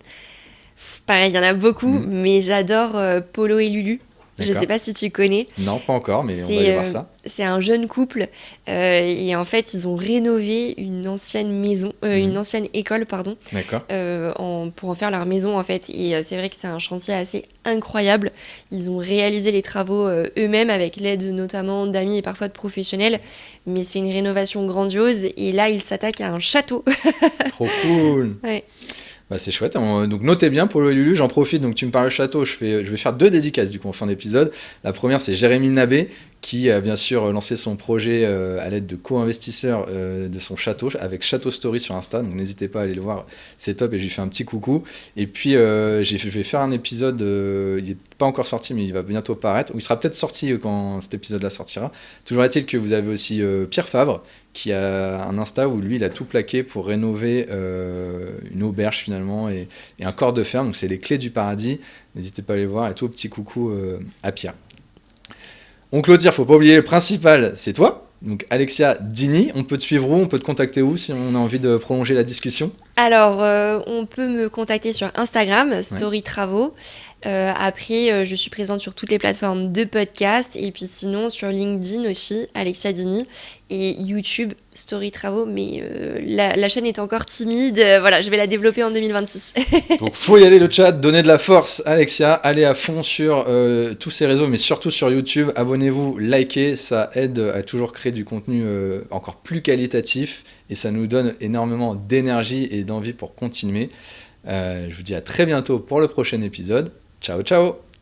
Pareil, il y en a beaucoup, mais j'adore Polo et Lulu. Je D'accord. sais pas si tu connais. Non, pas encore, mais on va aller voir ça. C'est un jeune couple et en fait ils ont rénové une ancienne maison, une ancienne école pardon, D'accord. pour en faire leur maison en fait. Et c'est vrai que c'est un chantier assez incroyable. Ils ont réalisé les travaux eux-mêmes avec l'aide notamment d'amis et parfois de professionnels. Mais c'est une rénovation grandiose et là ils s'attaquent à un château. Trop cool. Ouais. Bah, c'est chouette. Donc notez bien Polo et Lulu, j'en profite. Donc tu me parles château, je vais faire 2 dédicaces du coup en fin d'épisode. La première c'est Jérémy Nabé qui a bien sûr lancé son projet à l'aide de co-investisseurs de son château avec Château Story sur Insta. Donc n'hésitez pas à aller le voir, c'est top et je lui fais un petit coucou. Et puis je vais faire un épisode, il n'est pas encore sorti mais il va bientôt paraître, ou il sera peut-être sorti quand cet épisode-là sortira. Toujours est-il que vous avez aussi Pierre Fabre qui a un Insta où lui il a tout plaqué pour rénover une auberge finalement et un corps de ferme, donc c'est les clés du paradis, n'hésitez pas à les voir et tout, petit coucou à Pierre. On clôture, faut pas oublier le principal, c'est toi, donc Alexia Dini. On peut te suivre où, on peut te contacter où si on a envie de prolonger la discussion? Alors, on peut me contacter sur Instagram, Story Travaux. Après, je suis présente sur toutes les plateformes de podcast et puis sinon sur LinkedIn aussi, Alexia Dini, et YouTube, Story Travaux. Mais la chaîne est encore timide. Voilà, je vais la développer en 2026. Donc, faut y aller le chat, donner de la force, Alexia. Allez à fond sur tous ces réseaux, mais surtout sur YouTube. Abonnez-vous, likez, ça aide à toujours créer du contenu encore plus qualitatif et ça nous donne énormément d'énergie et d'envie pour continuer. Je vous dis à très bientôt pour le prochain épisode. Ciao, ciao!